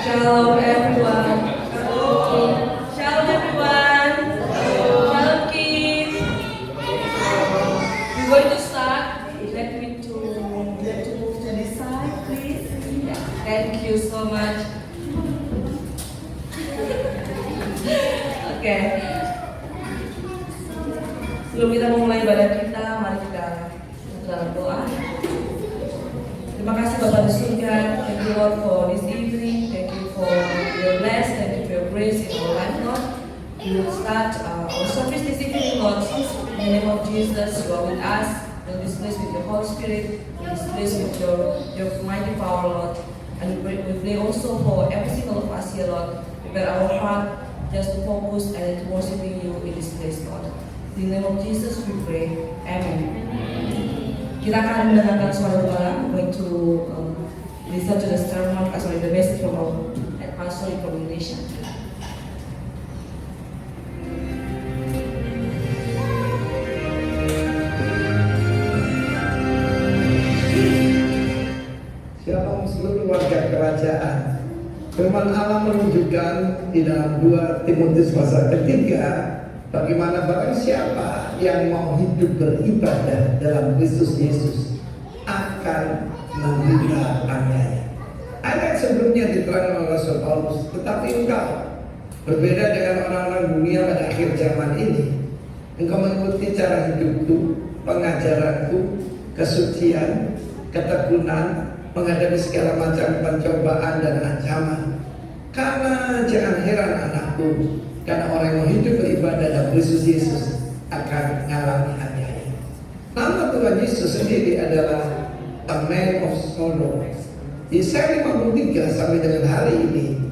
Shalom everyone. Shalom everyone. Shalom kids. We're going to start. Let me to move to this side, please. Yeah. Thank you so much. Oke. Sebelum kita memulai ibadah kita, mari kita dalam doa. Terima kasih Bapak di surga. Thank you Lord for this evening. Thank you for your bless. Thank you for your grace in our life, Lord. We will start our service this evening, Lord. In the name of Jesus, you are with us. Fill this place with your Holy Spirit. Fill this place with your mighty power, Lord. And we pray also for every single of us here, Lord. Prepare our heart just to focus and to worshiping you in this place, Lord. In the name of Jesus, we pray. Amen. Kita akan mendengarkan suara Tuhan. We're going to listen to the sermon, the message from our pastor from Indonesia. Shalom seluruh warga kerajaan. Firman Allah menunjukkan di dalam 2 Timotius pasal ketiga, bagaimana barang siapa yang mau hidup beribadah dalam Kristus Yesus akan menderita aniaya. Ayat sebelumnya diterangkan oleh Rasul Paulus, tetapi engkau berbeda dengan orang-orang dunia pada akhir zaman ini. Engkau mengikuti cara hidupku, pengajaranku, kesucian, ketekunan, menghadapi segala macam pencobaan dan ancaman. Karena jangan heran anakku, karena orang yang mau hidup beribadah dalam Kristus Yesus akan mengalami aniaya. Nama Tuhan Yesus sendiri adalah a man of sorrow. Yesaya 53 sampai dengan hari ini,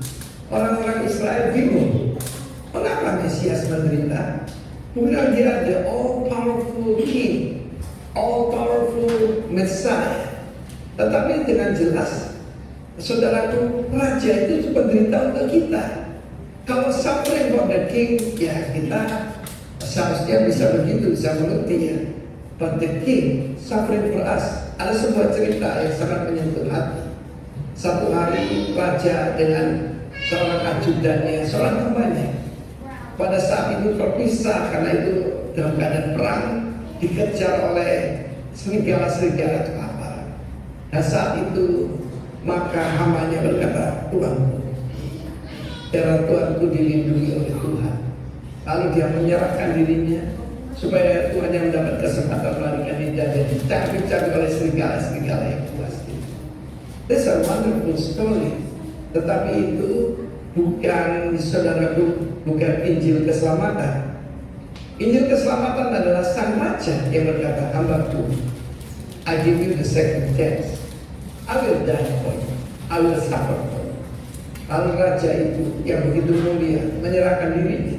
orang-orang Israel bingung mengapa Mesias menderita. Kemudian dia the all powerful king, all powerful Messiah. Tetapi dengan jelas, saudaraku, raja itu penderita untuk kita. Kalau suffering for the king, ya kita seharusnya bisa begitu, bisa mengerti ya. But the king suffering for us. Ada sebuah cerita yang sangat menyentuh hati. Satu hari raja dengan seorang ajudannya, seorang temannya, pada saat itu terpisah karena itu dalam keadaan perang, dikejar oleh serigala-serigala kelaparan. Dan saat itu maka hambanya berkata, Tuanku, biarlah Tuanku dilindungi oleh Tuhan. Lalu dia menyerahkan dirinya supaya Tuhan yang mendapat kesempatan melarikan diri dan dicabik-cabik oleh serigala-serigala yang puas. It's a wonderful story. Tetapi itu bukan, saudaraku, bukan Injil keselamatan. Injil keselamatan adalah sang raja yang berkata, hambaku, I give you the second chance. I will die for you. I will suffer for you. Lalu raja itu yang begitu mulia menyerahkan dirinya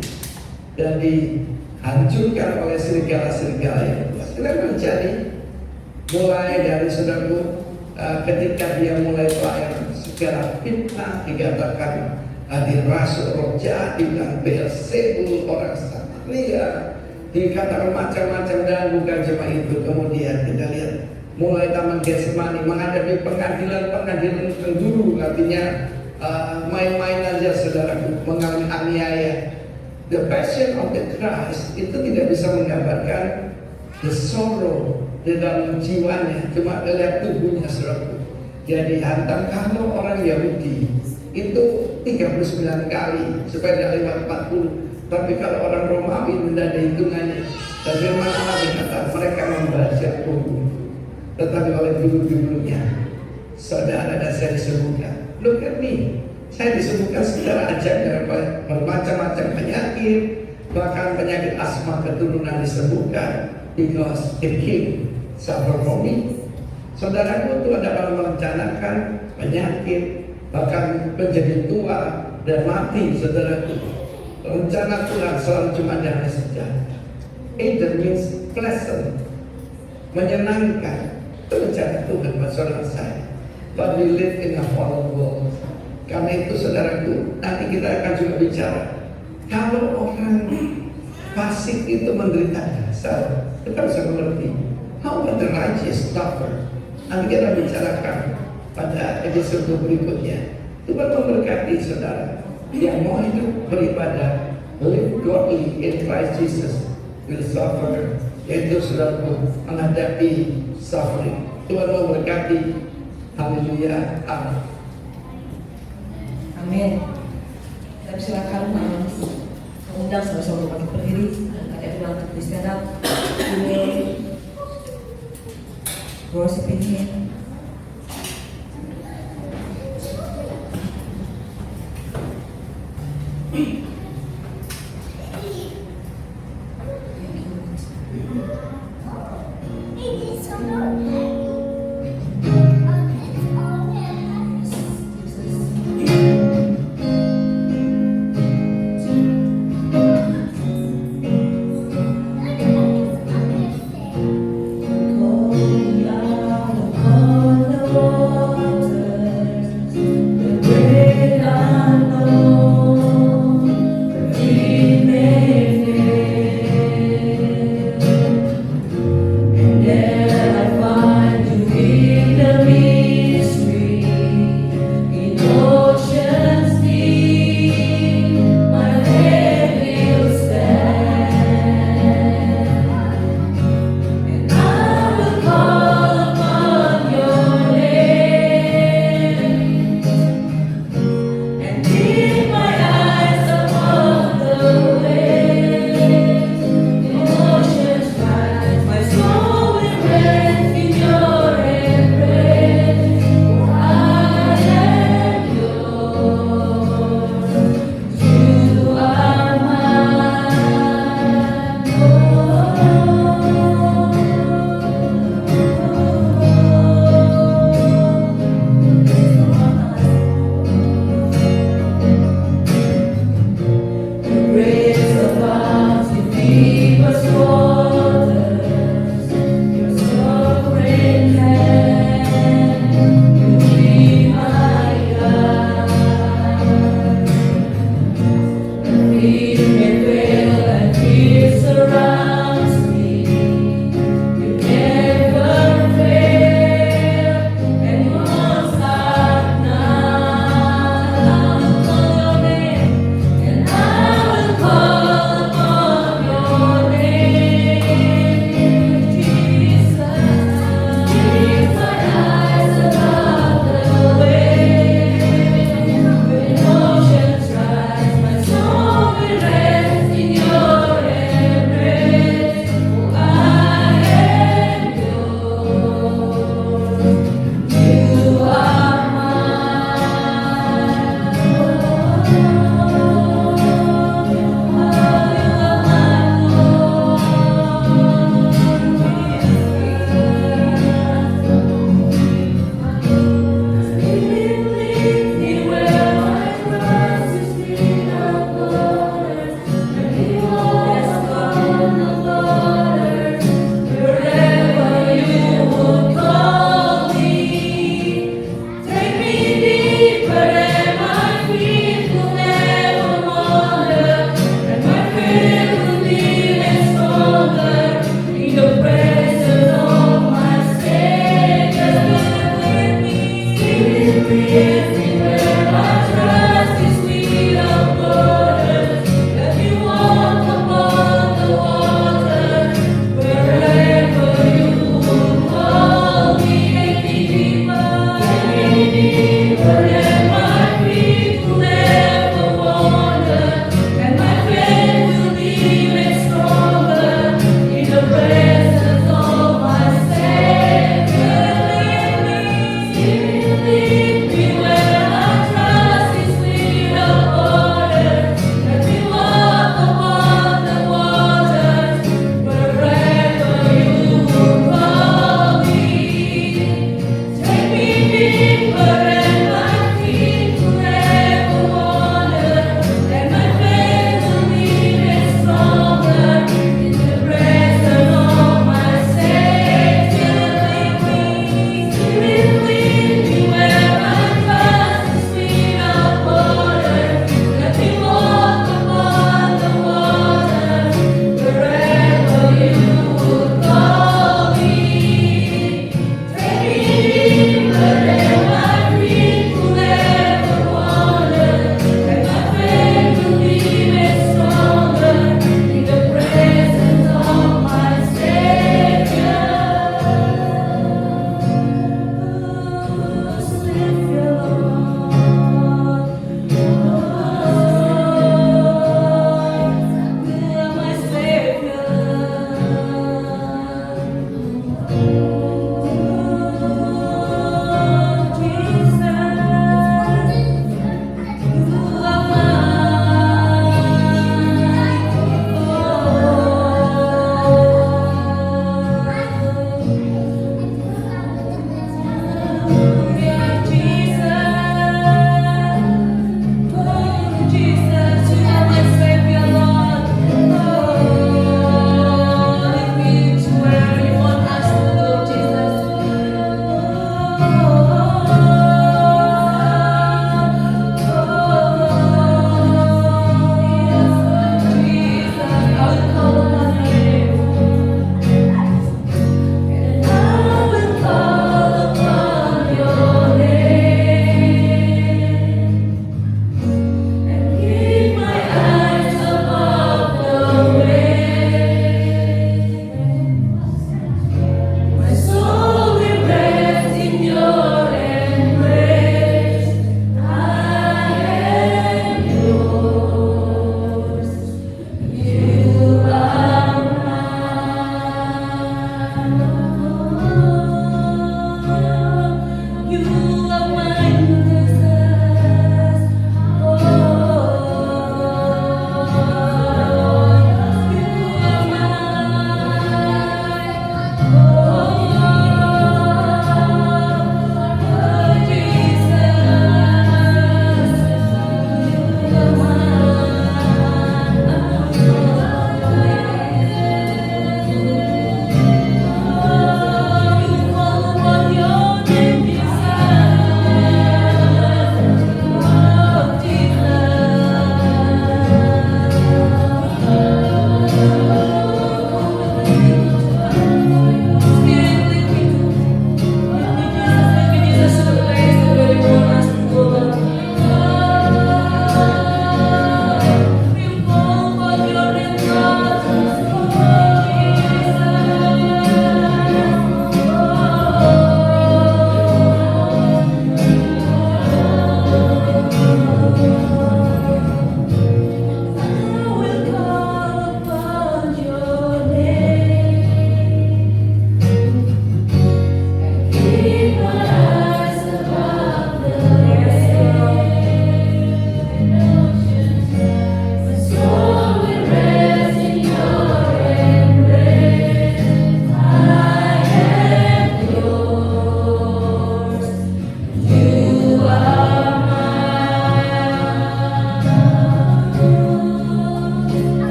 dan dihancurkan oleh serigala-serigala yang puas. Itu menjadi mulai dari saudaraku, ketika dia mulai pelayanan segala fitnah dikatakan dirasul roh jahat, dibilang Beelzebul, orang Samaria, dikatakan macam-macam, dan bukan cuma itu. Kemudian kita lihat mulai Taman Getsemani menghadapi pengadilan dulu, artinya main-main aja saudaraku, mengalami aniaya. The passion of the Christ itu tidak bisa menggambarkan the sorrow di dalam jiwanya, cuma lihat tubuhnya saudaraku. Jadi hantam kalau orang Yahudi itu 39 kali supaya tidak lewat 40. Tapi kalau orang Romawi tidak ada hitungannya. Dan firman Allah berkata mereka membaca tubuh. Tetapi oleh dulu-dulunya saudara dan saya disembuhkan. Look at me, saya disembuhkan secara ajak dari bermacam-macam penyakit, bahkan penyakit asma keturunan disembuhkan. Because the king suffer for me. Saudaraku, Tuhan dapat merencanakan penyakit, bahkan menjadi tua dan mati, saudaraku. Rencana Tuhan selalu cuma damai sejahtera. It means pleasant, menyenangkan. Itu rencana Tuhan buat saudara saya. But we live in a fallen world. Karena itu saudaraku, nanti kita akan juga bicara. Kalau orang fasik itu menderita dasar, kita bisa mengerti. How about the righteous suffer? Nanti kita bicarakan pada episode berikutnya. Tuhan memberkati saudara yang mau hidup beribadah, live godly in Christ Jesus will suffer, yaitu saudara menghadapi suffering. Tuhan memberkati. Haleluya. Amin. Amin. Kita silakan mengundang sama-sama bagi berdiri. Tadi aku bilang di stand up. Worship in Him.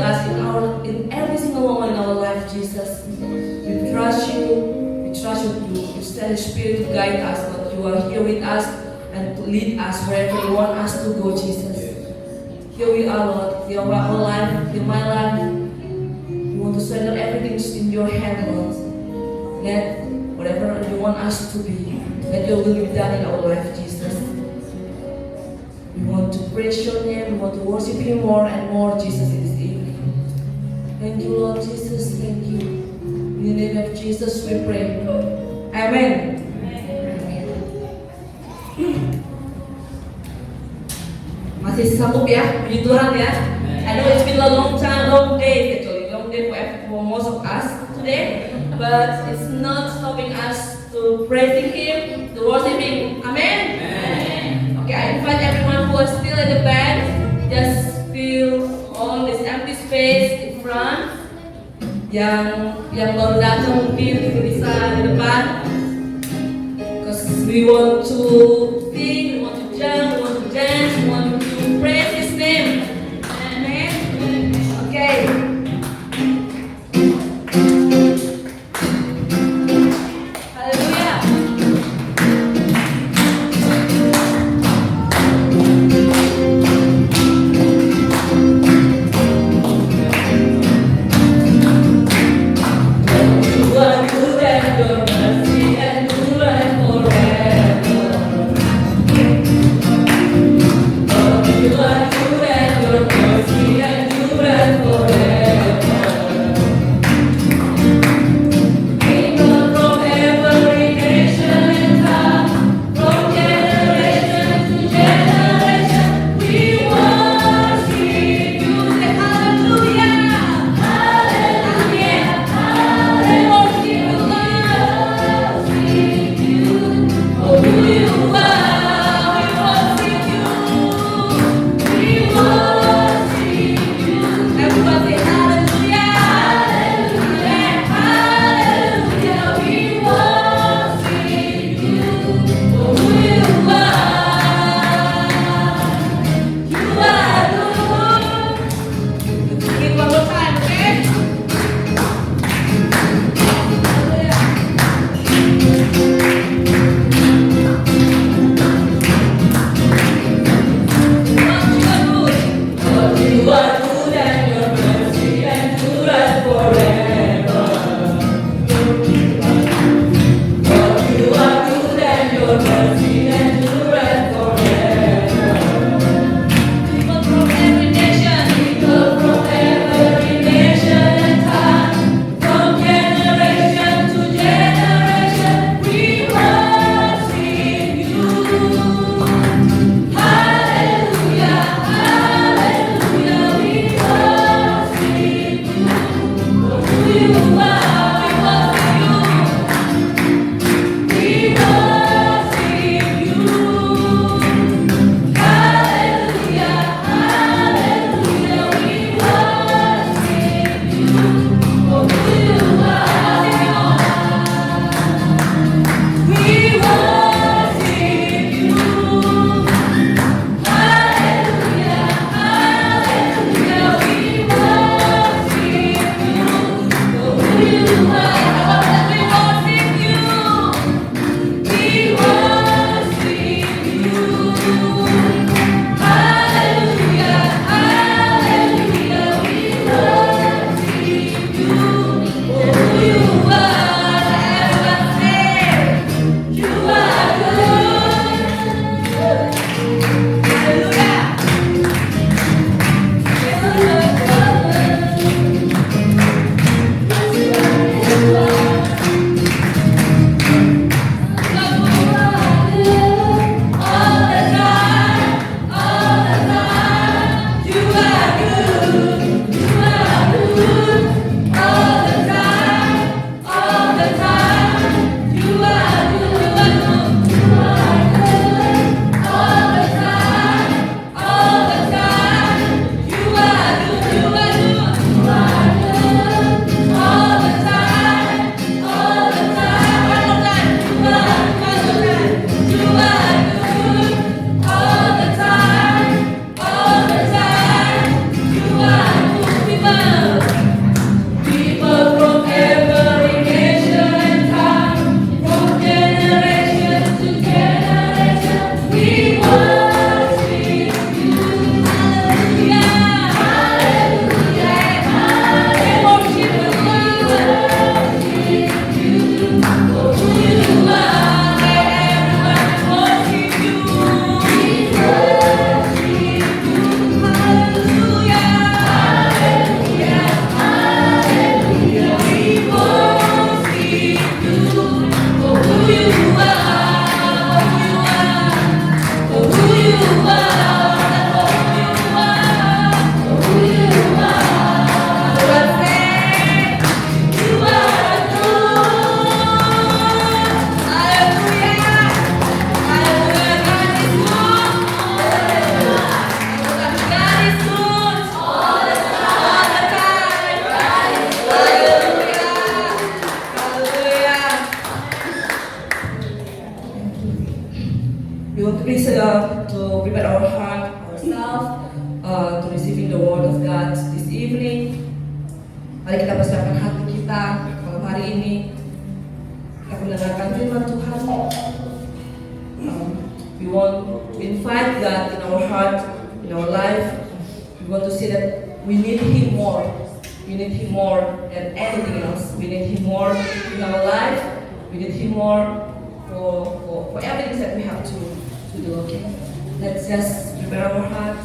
us in every single moment in our life, Jesus. We trust you. We trust you to send the Spirit to guide us, Lord. You are here with us and to lead us wherever you want us to go, Jesus. Here we are, Lord. Here our life, in my life. We want to surrender everything in your hand, Lord. Let whatever you want us to be, let your will be done in our life, Jesus. We want to praise your name. We want to worship you more and more, Jesus, in this evening. Thank you, Lord Jesus. Thank you. In the name of Jesus, we pray. Amen. Masih sanggup ya, puji Tuhan ya. I know it's been a long time, long day for most of us today, but it's not stopping us to praising Him, to worshiping. Amen. Okay, I invite everyone who is still at the back, just fill all this empty space in front. Yang baru datang mungkin bisa di depan. Because we want to sing, we want to jump, we want to dance, we want to praise His name. Amen. Okay. Hallelujah. You are good and your mercy endureth forever. Mari kita persiapkan hati kita malam hari ini. Kita mendengarkan firman Tuhan. We want to invite God in our heart, in our life. We want to see that we need Him more. We need Him more than anything else. We need Him more in our life. We need Him more for everything that we have to do. Okay, let's just prepare our heart.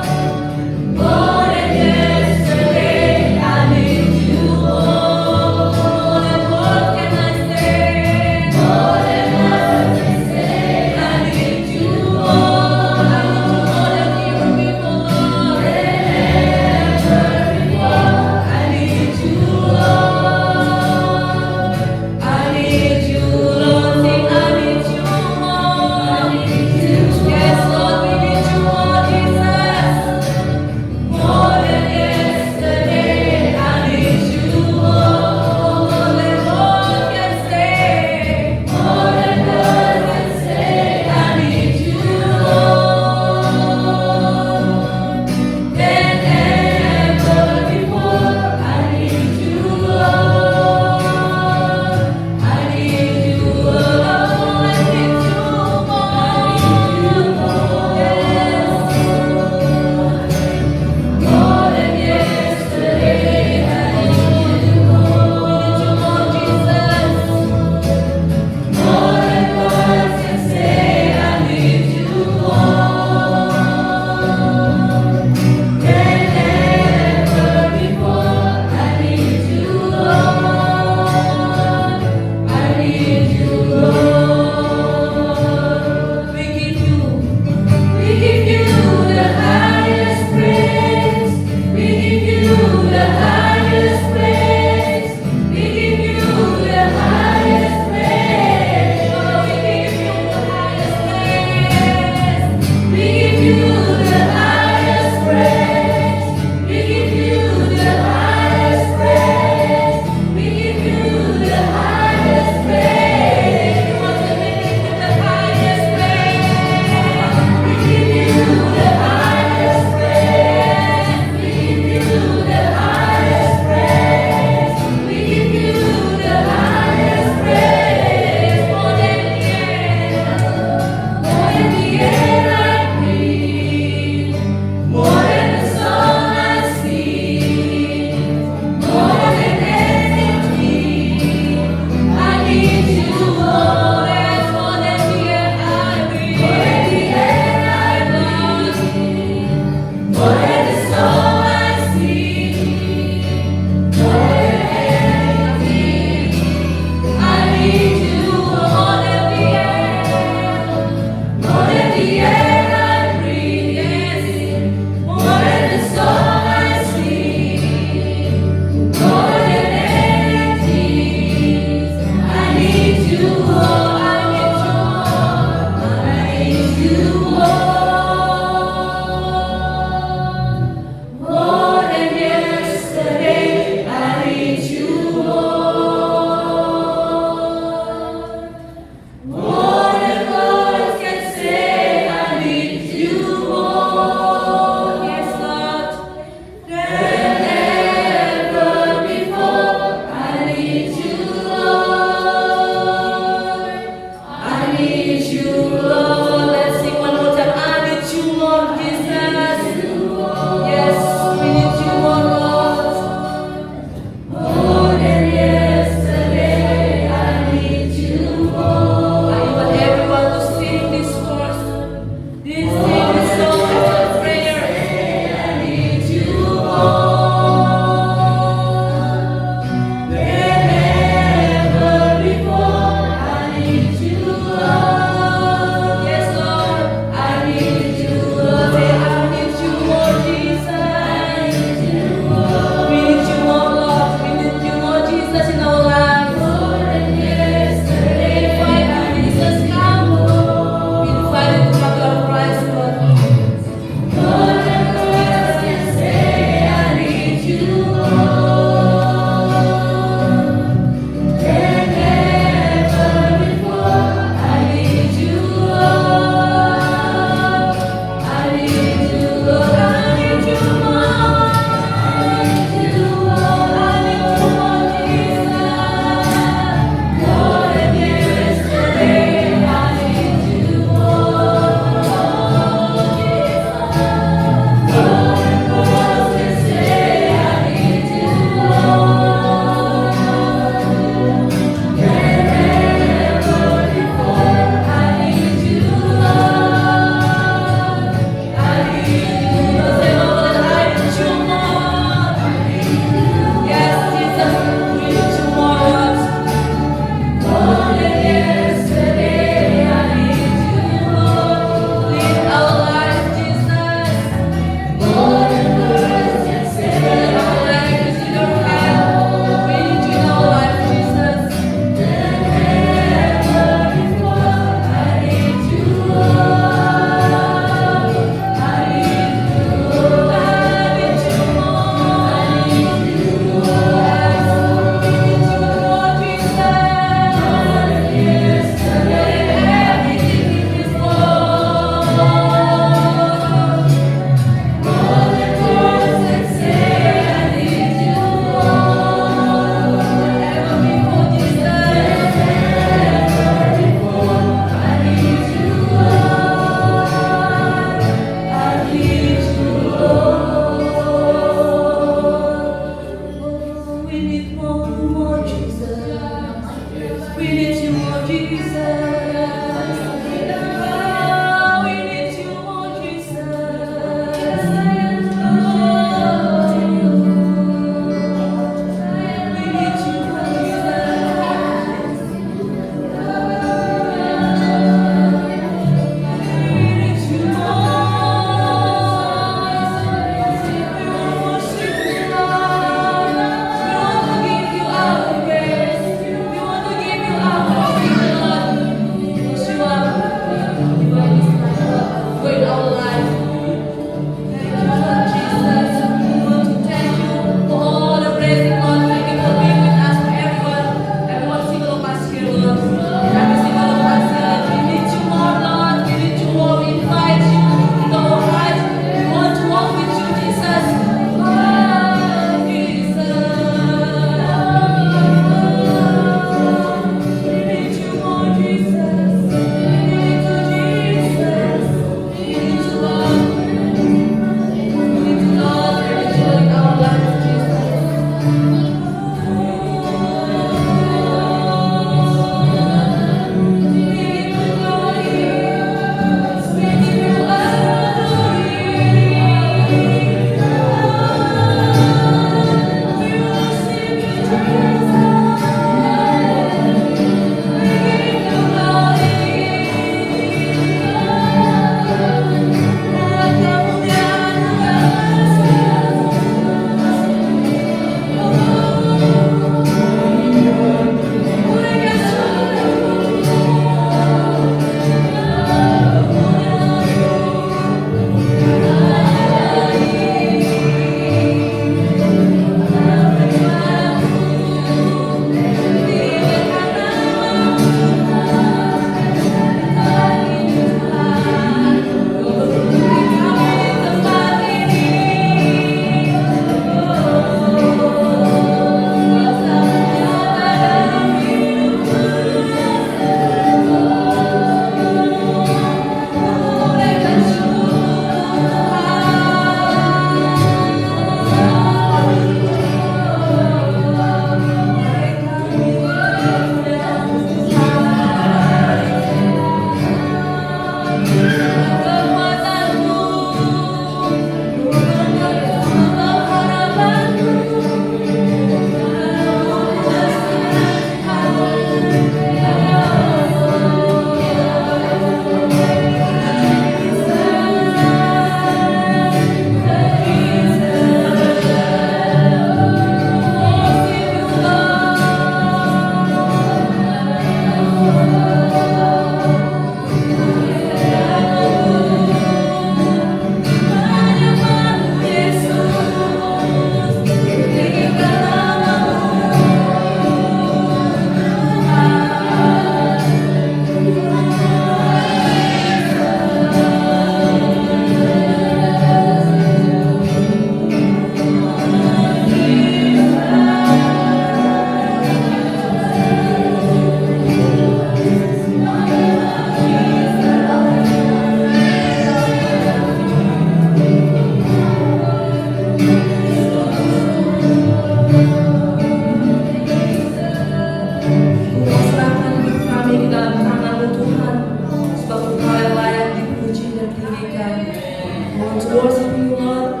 worship you, Lord.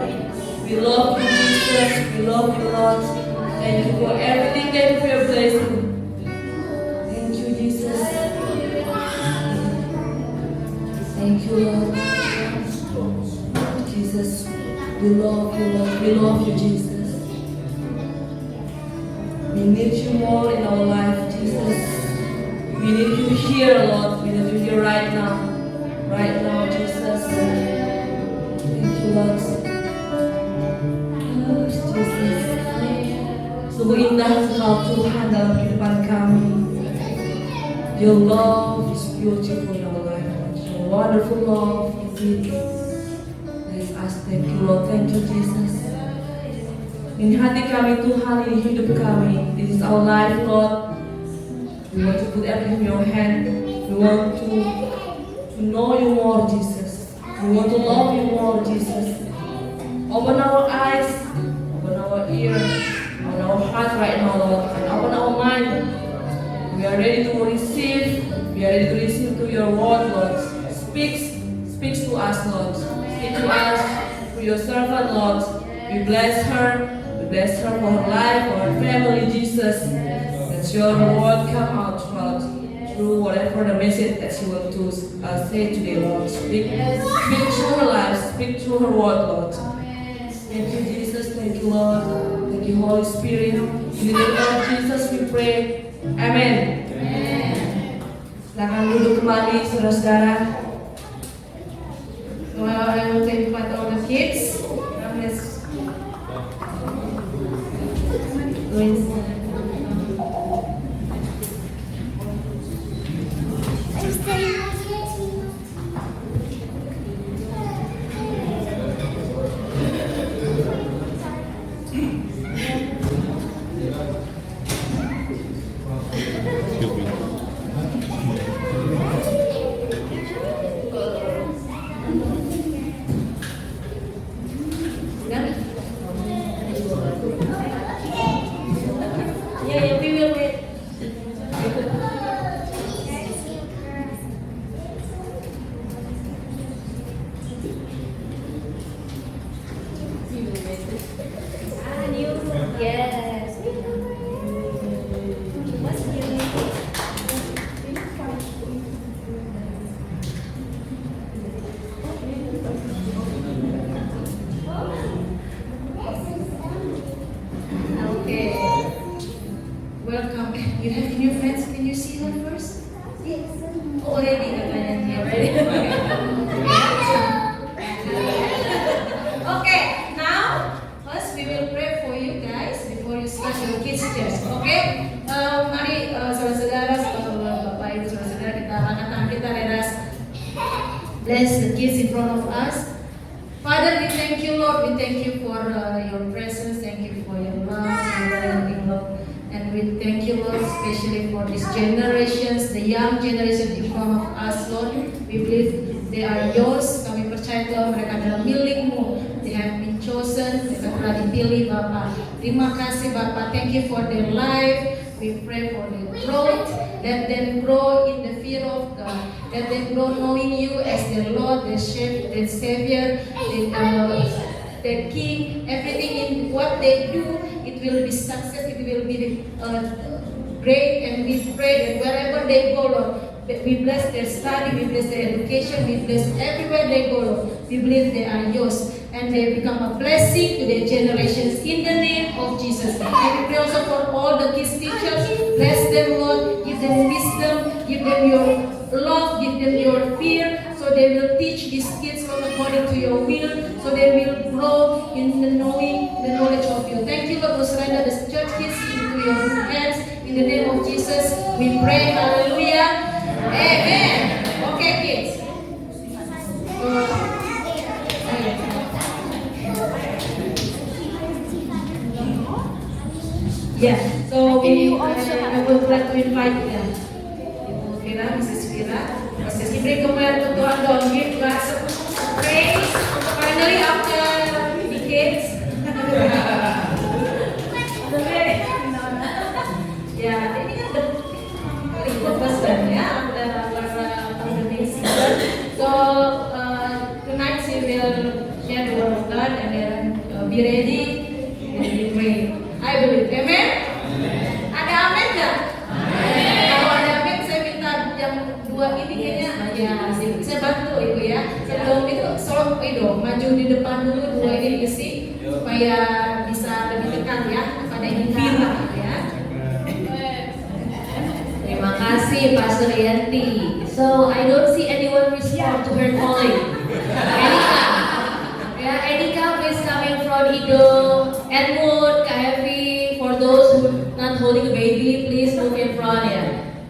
We love you, Jesus. We love you, Lord. Thank you for everything. Thank you for your blessing. Thank you, Jesus. Thank you, Lord. Jesus, we love you, Lord. We love you, Jesus. We need you more in our life, Jesus. We need you here, Lord. We need you here right now. Right now, Jesus. Thank you, Lord. Oh, Jesus. Sungguh indah Engkau Tuhan dalam kehidupan kami. Your love is beautiful in our life. Your wonderful love indeed. Let us thank you, Lord. Thank you, Jesus. Ini hati kami Tuhan, ini hidup kami. This is our life, Lord. We want to put everything in your hand. We want to know you more, Jesus. We want to love you more, Jesus. Open our eyes, open our ears, open our heart right now, Lord, and open our mind. We are ready to receive. We are ready to listen to your word, Lord. Speak to us, Lord. Speak to us through your servant, Lord. We bless her. We bless her for her life, for her family, Jesus. Let your word come out, Lord, through whatever the message that she wants to say today, Lord. Speak through her life. Speak through her word, Lord. Thank you, Jesus. Thank you, Lord. Thank you, Holy Spirit. In the name of Jesus, we pray. Amen. Silakan duduk kembali, saudara-saudara. Well, I will invite all the kids. Let's go inside. Yeah, we will wait. Yes. What's new? Okay. Welcome. You have new friends. Can you see them first? Yes. Already, already. Okay. Now, first we will pray for you guys before you start your kids test. Okay? Mari saudara-saudara, bapak ibu saudara-saudara kita angkat tangan kita, let us bless the kids in front of us. Father, we thank you, Lord. We thank you for your presence. Thank you for your love, your love. And we thank you, Lord, especially for these generations, the young generation in front of us, Lord. We believe they are yours. Kami percaya, Tuhan, mereka adalah milik-Mu. They have been chosen. Mereka telah dipilih, Bapak. Terima kasih, Bapak. Thank you for their life. We pray for their growth. Let them grow in the fear of God. Let them grow knowing you as their Lord, their Savior, their King. Everything in what they do, it will be success. It will be great. And we pray that wherever they go, Lord, we bless their study, we bless their education, we bless everywhere they go, Lord. We believe they are yours. And they become a blessing to their generations in the name of Jesus. And we pray also for all the kids teachers. Bless them, Lord. Give them wisdom. Give them your love. Give them your fear. So they will teach these kids according to your will. So they will grow in the knowledge of you. Thank you, Lord. We surrender the church kids into your hands. In the name of Jesus, we pray. Hallelujah. Amen. Okay, kids. Yeah, so I would like to invite them. Vira, Mrs. Vira, Mrs. Bring kembali to Tuhan dong, give us praise. Finally after decades. Ya, ini kan the first time ya, after pandemic season. So tonight she will share maju di depan dulu dua ini isi supaya bisa lebih dekat ya kepada Vira ya. Terima kasih Pastor Yanti. So I don't see anyone respond to her calling. Erika, ya Erika please coming from Ido, Edmund, Kaevi. For those who not holding a baby, please move in front ya.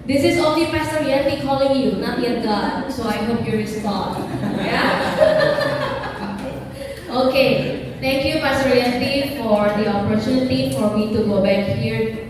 This is only Pastor Yanti calling you, not yet God. So I hope you respond. Yeah. Okay. Thank you, Pastor Yanti, for the opportunity for me to go back here,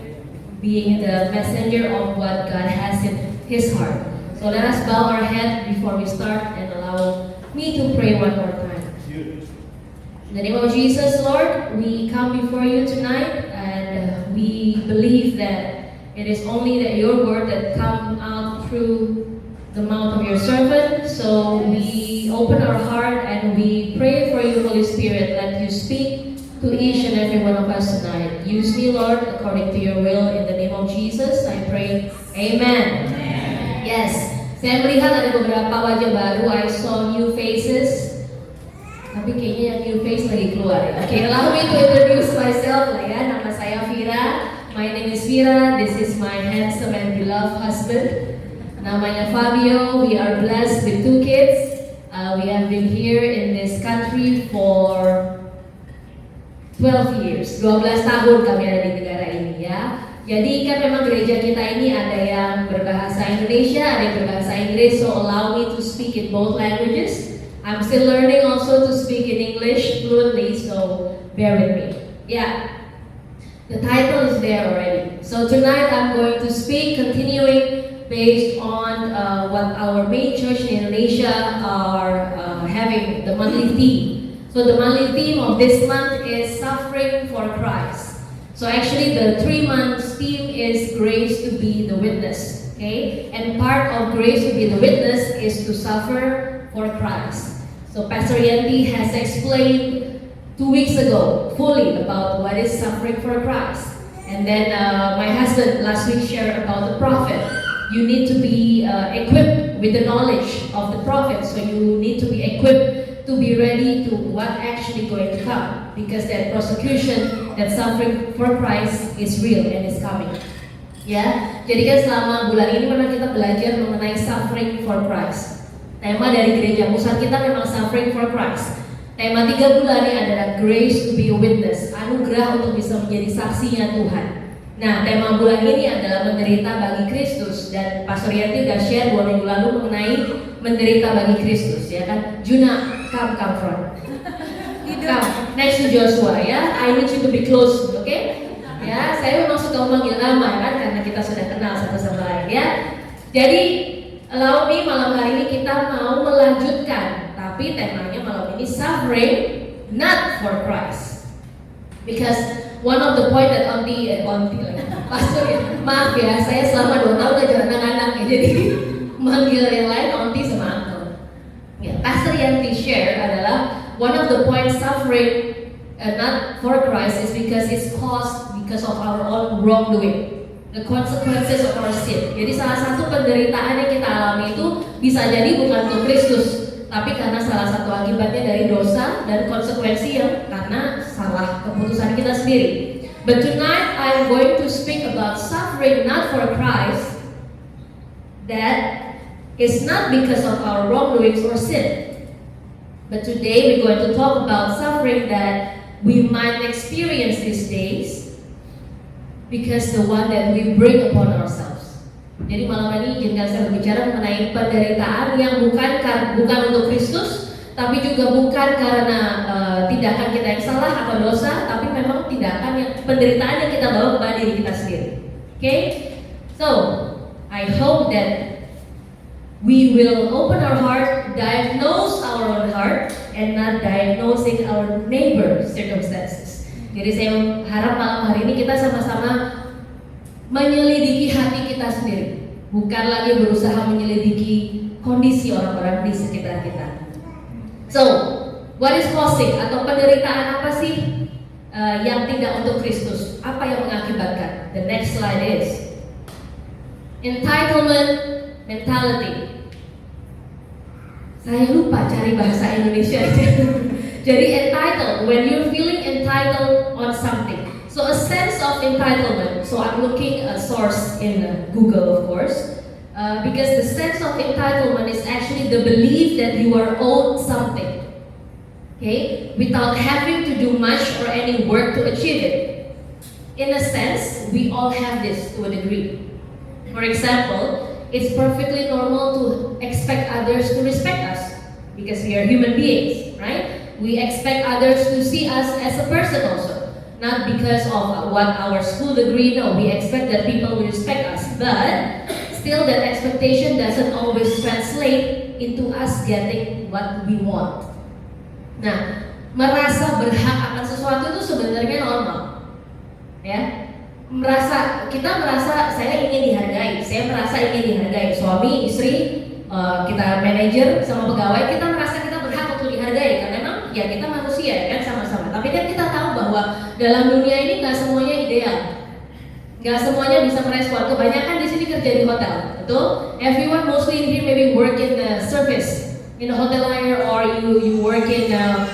being the messenger of what God has in His heart. So let us bow our head before we start and allow me to pray one more time. In the name of Jesus, Lord, we come before you tonight, and we believe that it is only that your word that come out through the mouth of your servant. So we open our heart and we pray for you, Holy Spirit, that you speak to each and every one of us tonight. Use me, Lord, according to your will. In the name of Jesus, I pray. Amen. Yes, saya melihat ada beberapa wajah baru. I saw new faces. Tapi kayaknya yang new face lagi keluar ya. Okay, allow me to introduce myself lah ya. Nama saya Vira. My name is Vira. This is my handsome and beloved husband. Namanya Fabio. We are blessed with 2 kids. We have been here in this country for 12 years. 12 tahun kami ada di negara ini ya. Jadi kan memang gereja kita ini ada yang berbahasa Indonesia, ada yang berbahasa Inggris. So allow me to speak in both languages. I'm still learning also to speak in English fluently. So bear with me. Yeah. The title is there already. So tonight I'm going to speak, continuing based on what our main church in Indonesia are having, the monthly theme. So the monthly theme of this month is Suffering for Christ. So actually the 3 months theme is Grace to be the Witness. Okay? And part of Grace to be the Witness is to suffer for Christ. So Pastor Yanti has explained 2 weeks ago fully about what is suffering for Christ. And then my husband last week shared about the prophet. You need to be equipped with the knowledge of the prophet. So you need to be equipped to be ready to what actually going to come. Because that persecution, that suffering for Christ is real and is coming. Ya, jadi kan selama bulan ini memang kita belajar mengenai suffering for Christ. Tema dari gereja pusat kita memang suffering for Christ. Tema 3 bulan ini adalah Grace to be a Witness, anugerah untuk bisa menjadi saksinya Tuhan. Nah, tema bulan ini adalah menderita bagi Kristus, dan Pastor Yanti udah share 2 minggu lalu mengenai menderita bagi Kristus, ya kan? Juna, come front. Come, next to Joshua, ya. I need you to be close, oke? Okay? Ya, saya memang suka memanggil nama, kan? Karena kita sudah kenal satu sama lain, ya. Jadi, allow me malam hari ini kita mau melanjutkan, tapi temanya malam ini suffering not for Christ. Because one of the point that Pastor ya, maaf ya, saya selama 2 tahun aja anak-anak ya, jadi manggil yang lain onti sama uncle. Ya, Pastor Yanti share adalah one of the points suffering not for Christ is because it's caused because of our own wrongdoing, the consequences of our sin. Jadi salah satu penderitaan yang kita alami itu bisa jadi bukan untuk Kristus, tapi karena salah satu akibatnya dari dosa dan konsekuensi yang karena salah keputusan kita sendiri. But tonight I'm going to speak about suffering not for Christ, that is not because of our wrongdoings or sin. But today we're going to talk about suffering that we might experience these days because the one that we bring upon ourselves. Jadi malam ini izinkan saya berbicara mengenai penderitaan yang bukan untuk Kristus, tapi juga bukan karena tindakan kita yang salah atau dosa, tapi memang tindakan yang penderitaan yang kita bawa kepada diri kita sendiri. Okay? So, I hope that we will open our heart, diagnose our own heart, and not diagnosing our neighbor's circumstances. Jadi saya harap malam hari ini kita sama-sama menyelidiki hati kita sendiri, bukan lagi berusaha menyelidiki kondisi orang-orang di sekitar kita. So, what is causing atau penderitaan apa sih yang tidak untuk Kristus? Apa yang mengakibatkan? The next slide is entitlement mentality. Saya lupa cari bahasa Indonesia. Jadi entitled, when you're feeling entitled on something. So a sense of entitlement. So I'm looking a source in Google, of course, because the sense of entitlement is actually the belief that you are owed something, okay, without having to do much or any work to achieve it. In a sense, we all have this to a degree. For example, it's perfectly normal to expect others to respect us because we are human beings, right? We expect others to see us as a person also. Not because of what our school degree, no, we expect that people will respect us, but still that expectation doesn't always translate into us getting what we want. Nah, merasa berhak akan sesuatu itu sebenarnya normal, ya. Kita merasa saya ingin dihargai, saya merasa ingin dihargai, suami, istri, kita manajer sama pegawai, kita merasa kita berhak untuk dihargai, karena memang ya kita manusia kan sama-sama. Tapi kan kita tahu bahwa dalam dunia ini nggak semuanya ideal, nggak semuanya bisa merespon. Kebanyakan di sini kerja di hotel, betul? Everyone mostly in here maybe work in the service, in a hotel line, or you work in a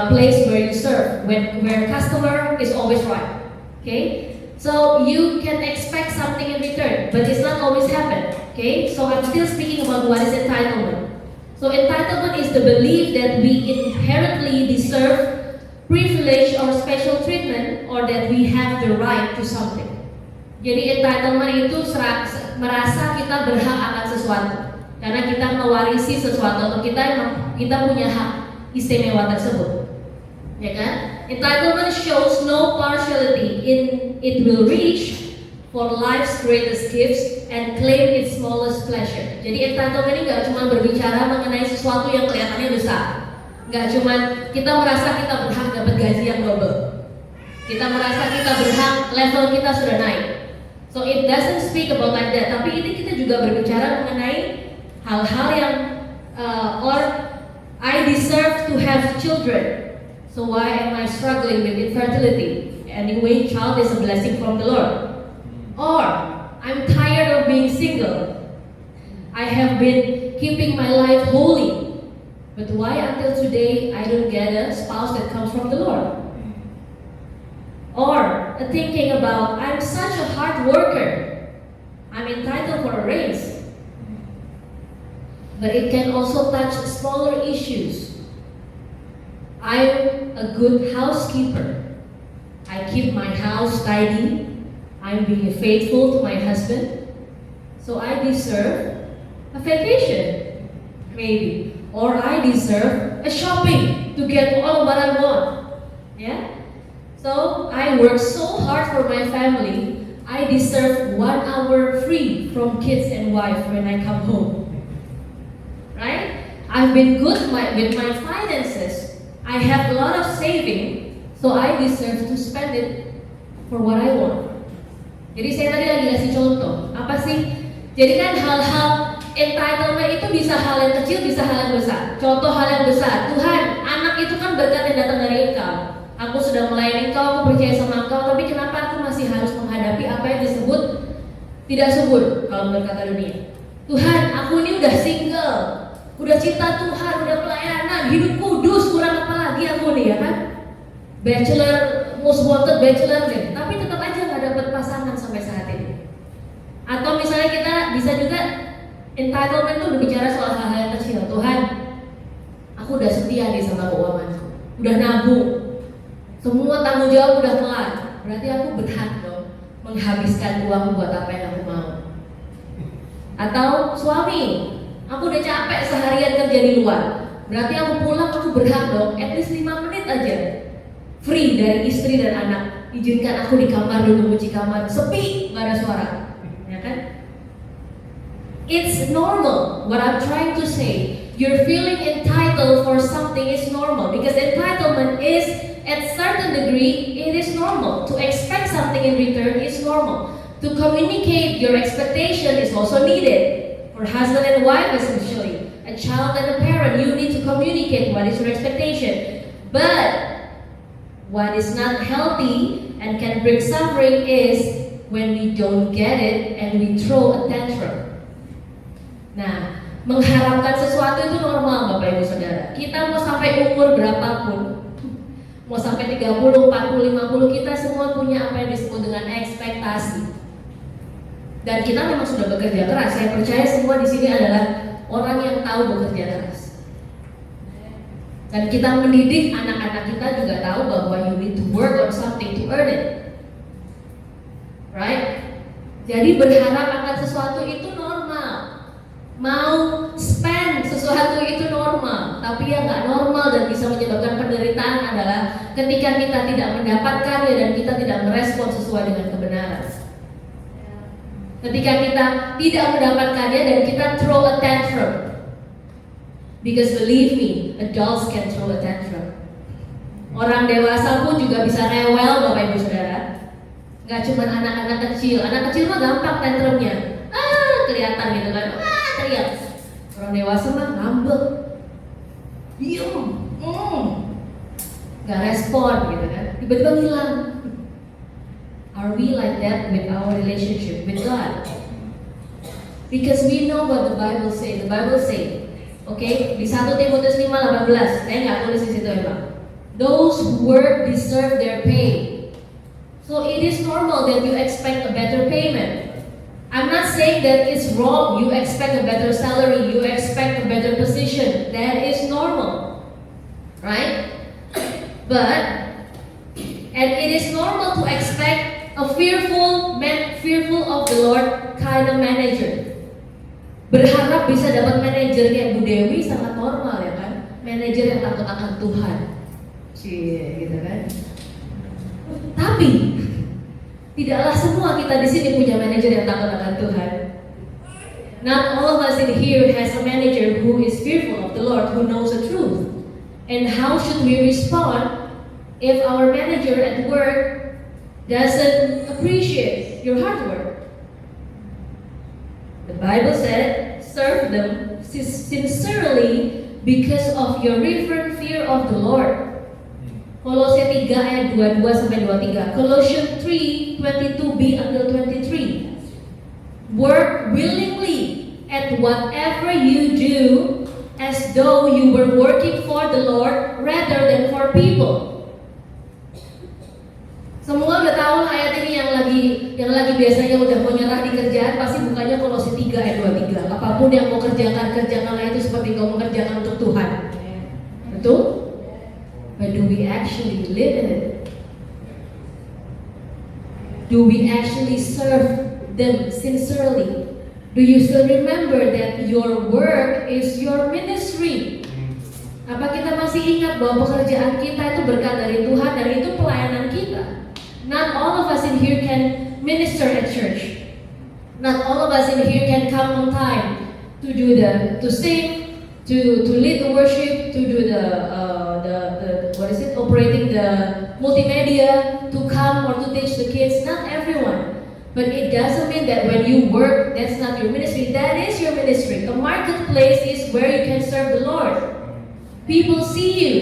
place where you serve, where customer is always right. Okay, so you can expect something in return, but it's not always happen. Okay, so I'm still speaking about what is entitlement. So entitlement is the belief that we inherently deserve privilege or special treatment, or that we have the right to something. Jadi entitlement itu merasa kita berhak akan sesuatu karena kita mewarisi sesuatu atau kita punya hak istimewa tersebut, ya kan? Entitlement shows no partiality in it will reach for life's greatest gifts and claim its smallest pleasure. Jadi entitlement ini nggak cuma berbicara mengenai sesuatu yang kelihatannya besar. Nggak cuman kita merasa kita berhak dapat gaji yang double, kita merasa kita berhak level kita sudah naik. So it doesn't speak about like that. Tapi ini kita juga berbicara mengenai hal-hal yang or I deserve to have children. So why am I struggling with infertility? Anyway, child is a blessing from the Lord. Or I'm tired of being single. I have been keeping my life holy. But why until today I don't get a spouse that comes from the Lord? Or thinking about, I'm such a hard worker, I'm entitled for a raise. But it can also touch smaller issues. I'm a good housekeeper. I keep my house tidy. I'm being faithful to my husband. So I deserve a vacation, maybe. Or I deserve a shopping to get all what I want. Yeah? So I work so hard for my family. I deserve 1 hour free from kids and wife when I come home. Right? I've been good with my finances. I have a lot of saving, so I deserve to spend it for what I want. Jadi saya tadi lagi kasih contoh. Apa sih? Jadi kan hal-hal entitlement itu bisa hal yang kecil, bisa hal yang besar. Contoh hal yang besar, Tuhan, anak itu kan berkat yang datang dari Engkau. Aku sudah melayani Engkau, aku percaya sama Engkau, tapi kenapa aku masih harus menghadapi apa yang disebut tidak subur kalau menurut kata dunia? Tuhan, aku ini udah single, udah cinta Tuhan, udah pelayanan, hidup kudus, kurang apa lagi aku nih, ya kan? Bachelor, most wanted bachelor deh, tapi tetap aja nggak dapat pasangan sampai saat ini. Atau misalnya kita bisa juga entitlement itu berbicara soal hal-hal yang kecil. Tuhan, aku udah setia nih sama keuanganku, udah nabung, semua tanggung jawab udah kelar. Berarti aku berhak dong menghabiskan uang buat apa yang aku mau. Atau suami, aku udah capek seharian kerja di luar. Berarti aku pulang, aku berhak dong at least 5 menit aja free dari istri dan anak. Izinkan aku di kamar dulu, kunci kamar, sepi, gak ada suara, ya kan? It's normal. What I'm trying to say, you're feeling entitled for something is normal, because entitlement is, at certain degree, it is normal. To expect something in return is normal. To communicate your expectation is also needed. For husband and wife essentially, a child and a parent, you need to communicate what is your expectation. But what is not healthy and can bring suffering is when we don't get it and we throw a tantrum. Nah, Mengharapkan sesuatu itu normal Bapak Ibu Saudara. Kita mau sampai umur berapapun, mau sampai 30, 40, 50, kita semua punya apa yang disebut dengan ekspektasi. Dan kita memang sudah bekerja keras. Saya percaya semua di sini adalah orang yang tahu bekerja keras. Dan kita mendidik anak-anak kita juga tahu bahwa you need to work on something to earn it. Right? Jadi berharap akan sesuatu itu normal. Mau spend sesuatu itu normal, tapi yang nggak normal dan bisa menyebabkan penderitaan adalah ketika kita tidak mendapatkannya dan kita tidak merespon sesuai dengan kebenaran. Ketika kita tidak mendapatkannya dan kita throw a tantrum. Because believe me, adults can throw a tantrum. Orang dewasa pun juga bisa rewel Bapak Ibu Saudara. Gak cuma anak-anak kecil mah gampang tantrumnya. Kelihatan gitu kan, teriak. Orang dewasa mah ngambek, diem, gak respon gitu kan, tiba-tiba hilang. Are we like that with our relationship with God? Because we know what the Bible say. The Bible say, okay, di 1 Timotius 5:18, saya nggak tulis di situ ya Pak. Those who work deserve their pay. So it is normal that you expect a better payment. I'm not saying that it's wrong. You expect a better salary. You expect a better position. That is normal, right? But and it is normal to expect a fearful of the Lord kind of manager. Berharap bisa dapat manajer kayak Bu Dewi sangat normal ya kan? Manajer yang takut akan Tuhan, gitu kan? Tapi tidaklah semua kita di sini punya manajer yang takut akan Tuhan. Not all of us in here has a manager who is fearful of the Lord, who knows the truth. And how should we respond if our manager at work doesn't appreciate your hard work? The Bible said, serve them sincerely because of your reverent fear of the Lord. Kolose 3 ayat 22 sampai 23. Colossians 3:22b until 23. Work willingly at whatever you do as though you were working for the Lord rather than for people. Semua udah tahu lah ayat ini yang lagi biasanya udah mau nyerah di kerjaan pasti bukanya Kolose 3 ayat 23. Apapun yang mau kerjakanlah itu seperti kau mengerjakan untuk Tuhan. Betul? But do we actually live in it? Do we actually serve them sincerely? Do you still remember that your work is your ministry? Apa kita masih ingat bahwa pekerjaan kita itu berkat dari Tuhan dan itu pelayanan kita? Not all of us in here can minister at church. Not all of us in here can come on time to sing, to lead the worship, to do the operating the multimedia, to come or to teach the kids. Not everyone. But it doesn't mean that when you work, that's not your ministry. That is your ministry. A marketplace is where you can serve the Lord. People see you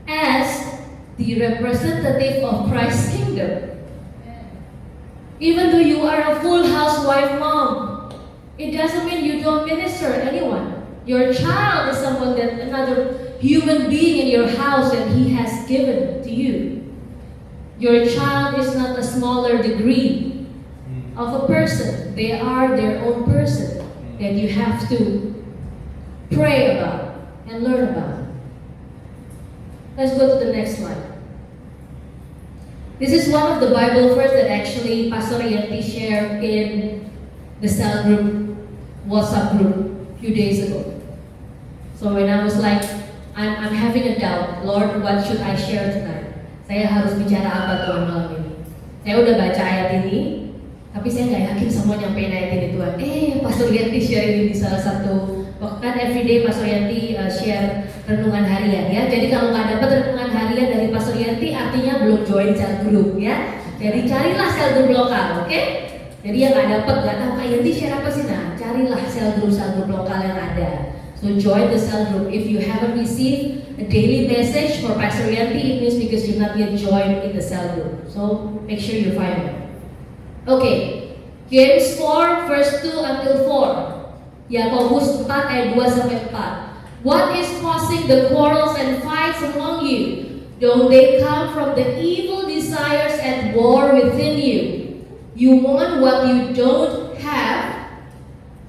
as the representative of Christ's kingdom. Even though you are a full housewife mom, it doesn't mean you don't minister to anyone. Your child is someone that another human being in your house and He has given to you. Your child is not a smaller degree of a person. They are their own person that you have to pray about and learn about. Let's go to the next slide. This is one of the Bible verse that actually Pastor Yanti shared in the cell group, WhatsApp group a few days ago. So when I was like, I'm having a doubt, Lord, what should I share tonight? Saya harus bicara apa Tuhan malam ini? Saya udah baca ayat ini, tapi saya nggak yakin semua nyampein ayat ini Tuhan. Pastor Yanti share ini di salah satu, kan everyday Pastor Yanti share renungan harian ya. Jadi kalau nggak dapat renungan harian dari Pastor Yanti, artinya belum join cell group ya. Jadi carilah cell group lokal, oke? Jadi yang nggak dapat, nggak tahu Kak Yanti share apa sih? Nah, carilah cell group lokal yang ada. So join the cell group. If you haven't received a daily message for Pastor Yanti, it means because you're not yet joined in the cell group. So make sure you find it. Okay, James 4 verse 2 until 4. Yakobus 4 ayat 2-4. What is causing the quarrels and fights among you? Don't they come from the evil desires at war within you? You want what you don't have,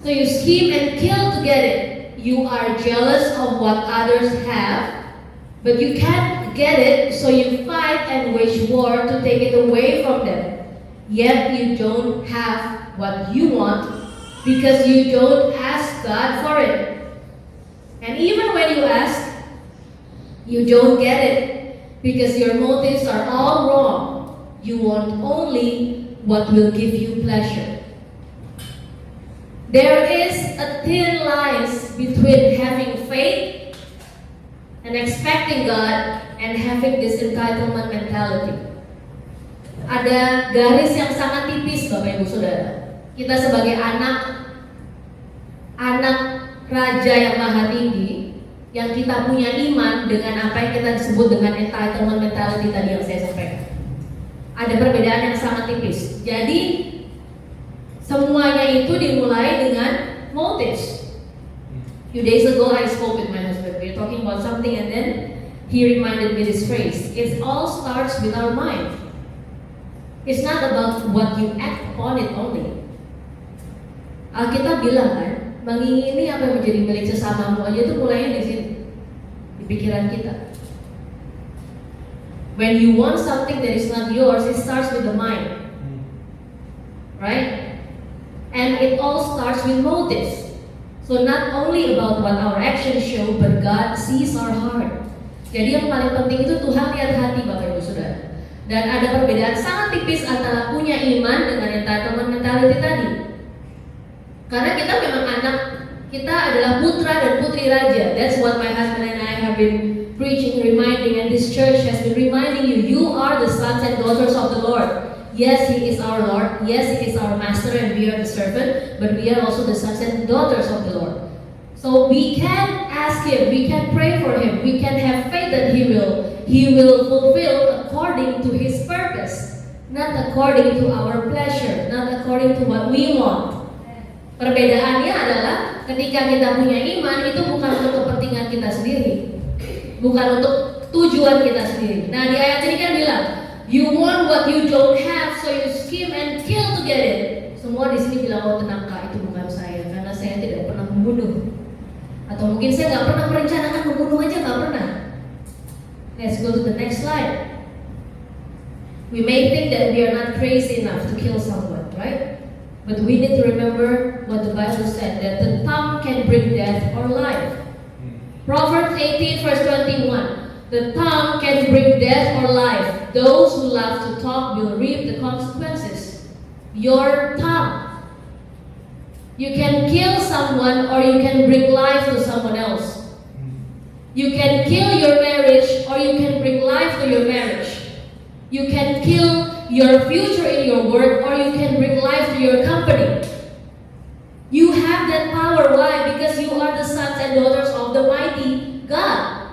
so you scheme and kill to get it. You are jealous of what others have, but you can't get it, so you fight and wage war to take it away from them. Yet you don't have what you want because you don't ask God for it. And even when you ask, you don't get it because your motives are all wrong. You want only what will give you pleasure. There is a thin line between having faith and expecting God and having this entitlement mentality. Ada garis yang sangat tipis, Bapak Ibu Saudara. Kita sebagai anak Raja yang Maha Tinggi, yang kita punya iman dengan apa yang kita sebut dengan entitlement mentality tadi yang saya sampaikan. Ada perbedaan yang sangat tipis. Jadi semuanya itu dimulai dengan motives. Few days ago I spoke with my husband. We were talking about something and then he reminded me this phrase. It all starts with our mind. It's not about what you act upon it only. Alkitab bilang kan, mengingini apa yang menjadi milik sesamamu aja itu mulainya di sini, di pikiran kita. When you want something that is not yours, it starts with the mind, right? And it all starts with motives. So not only about what our actions show, but God sees our heart. Jadi yang paling penting itu Tuhan lihat hati, Bapak Ibu Saudara. Dan ada perbedaan sangat tipis antara punya iman dengan entitlement mentality tadi. Karena kita memang anak, kita adalah putra dan putri raja. That's what my husband and I have been preaching, reminding, and this church has been reminding you. You are the sons and daughters of the Lord. Yes, He is our Lord. Yes, He is our Master, and we are the servant. But we are also the sons and daughters of the Lord. So we can ask Him, we can pray for Him, we can have faith that He will fulfill according to His purpose, not according to our pleasure, not according to what we want. Perbedaannya adalah ketika kita punya iman itu bukan untuk kepentingan kita sendiri, bukan untuk tujuan kita sendiri. Nah di ayat ini kan bilang, you want what you don't have, so you scheme and kill to get it. Semua di sini bilang, oh tenang Kak, itu bukan saya, karena saya tidak pernah membunuh. Atau mungkin saya nggak pernah merencanakan membunuh aja, nggak pernah. Let's go to the next slide. We may think that we are not crazy enough to kill someone, right? But we need to remember what the Bible said, that the tongue can bring death or life. Proverbs 18 verse 21. The tongue can bring death or life. Those who love to talk will reap the consequences. Your tongue. You can kill someone or you can bring life to someone else. You can kill your marriage or you can bring life to your marriage. You can kill your future in your work or you can bring life to your company. You have that power. Why? Because you are the sons and daughters of the mighty God.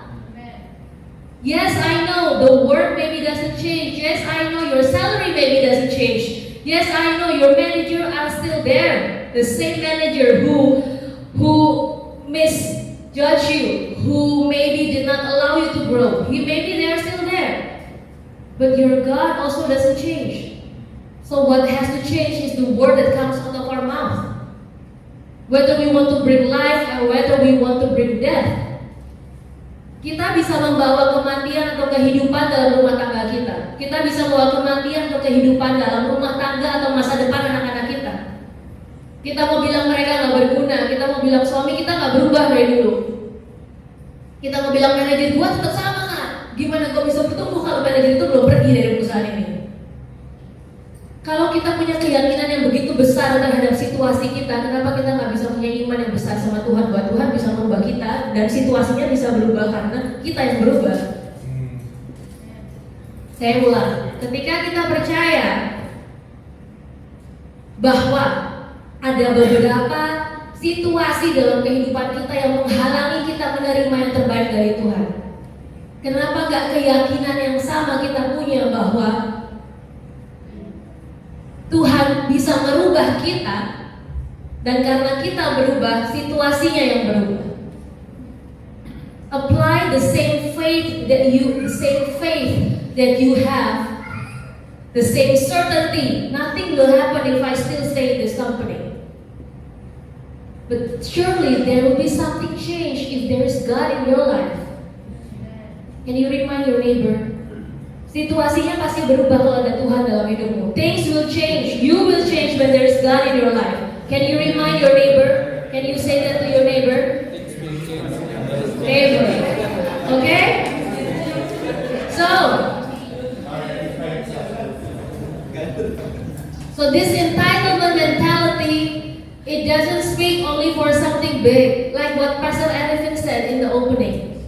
Yes, I know the work maybe doesn't change. Yes, I know your salary maybe doesn't change. Yes, I know your manager are still there. The same manager who misjudged you, who maybe did not allow you to grow. Maybe they are still there. But your God also doesn't change. So what has to change is the word that comes out of our mouth. Whether we want to bring life or whether we want to bring death. Kita bisa membawa kematian atau kehidupan dalam rumah tangga kita. Kita bisa membawa kematian atau kehidupan dalam rumah tangga atau masa depan anak-anak kita. Kita mau bilang mereka nggak berguna. Kita mau bilang suami kita nggak berubah dari dulu. Kita mau bilang manajer gua tetap sama kan? Gimana gua bisa bertumbuh kalau manajer itu belum pergi dari perusahaan ini? Kalau kita punya keyakinan yang begitu besar terhadap situasi kita, kenapa kita nggak bisa punya iman yang besar sama Tuhan bahwa Tuhan bisa merubah kita dan situasinya bisa berubah karena kita yang berubah? Saya ulang, ketika kita percaya bahwa ada beberapa situasi dalam kehidupan kita yang menghalangi kita menerima yang terbaik dari Tuhan, kenapa nggak keyakinan yang sama kita punya bahwa Tuhan bisa merubah kita Dan karena kita berubah, situasinya yang berubah. Apply the same faith that you have, the same certainty. Nothing will happen if I still stay in this company. But surely there will be something change if there is God in your life. Can you remind your neighbor? Situasinya pasti berubah kalau ada Tuhan dalam hidupmu. Things will change. You will change when there is God in your life. Can you remind your neighbor? Can you say that to your neighbor? Neighbor. Okay? So this entitlement mentality, it doesn't speak only for something big, like what Pastor Elvin said in the opening.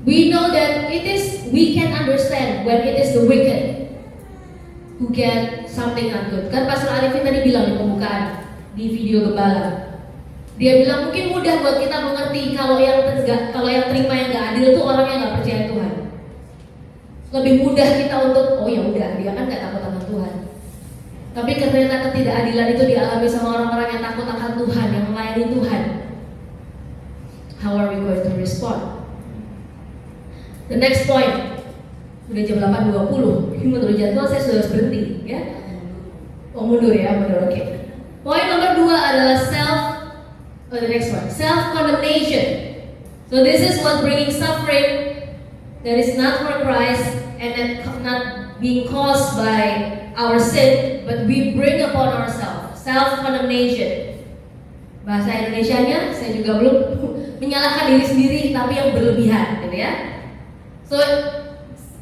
We know that we can understand when it is the wicked who get something not good. Kan Pastor Arifin tadi bilang di pembukaan di video gembala. Dia bilang mungkin mudah buat kita mengerti kalau yang terima yang nggak adil itu orang yang nggak percaya Tuhan. Lebih mudah kita untuk oh ya udah dia kan nggak takut akan Tuhan. Tapi ternyata ketidakadilan itu dialami sama orang-orang yang takut akan Tuhan, yang melayani Tuhan. How are we going to respond? The next point. Udah jam 8.20. Menurut jadwal saya sudah berhenti, ya. Oh mundur ya, mundur. Oke. Poin nomor 2 adalah the next one, self-condemnation. So this is what bringing suffering that is not for Christ and that not being caused by our sin, but we bring upon ourselves. Self-condemnation. Bahasa Indonesianya saya juga belum menyalahkan diri sendiri, tapi yang berlebihan, gitu ya. So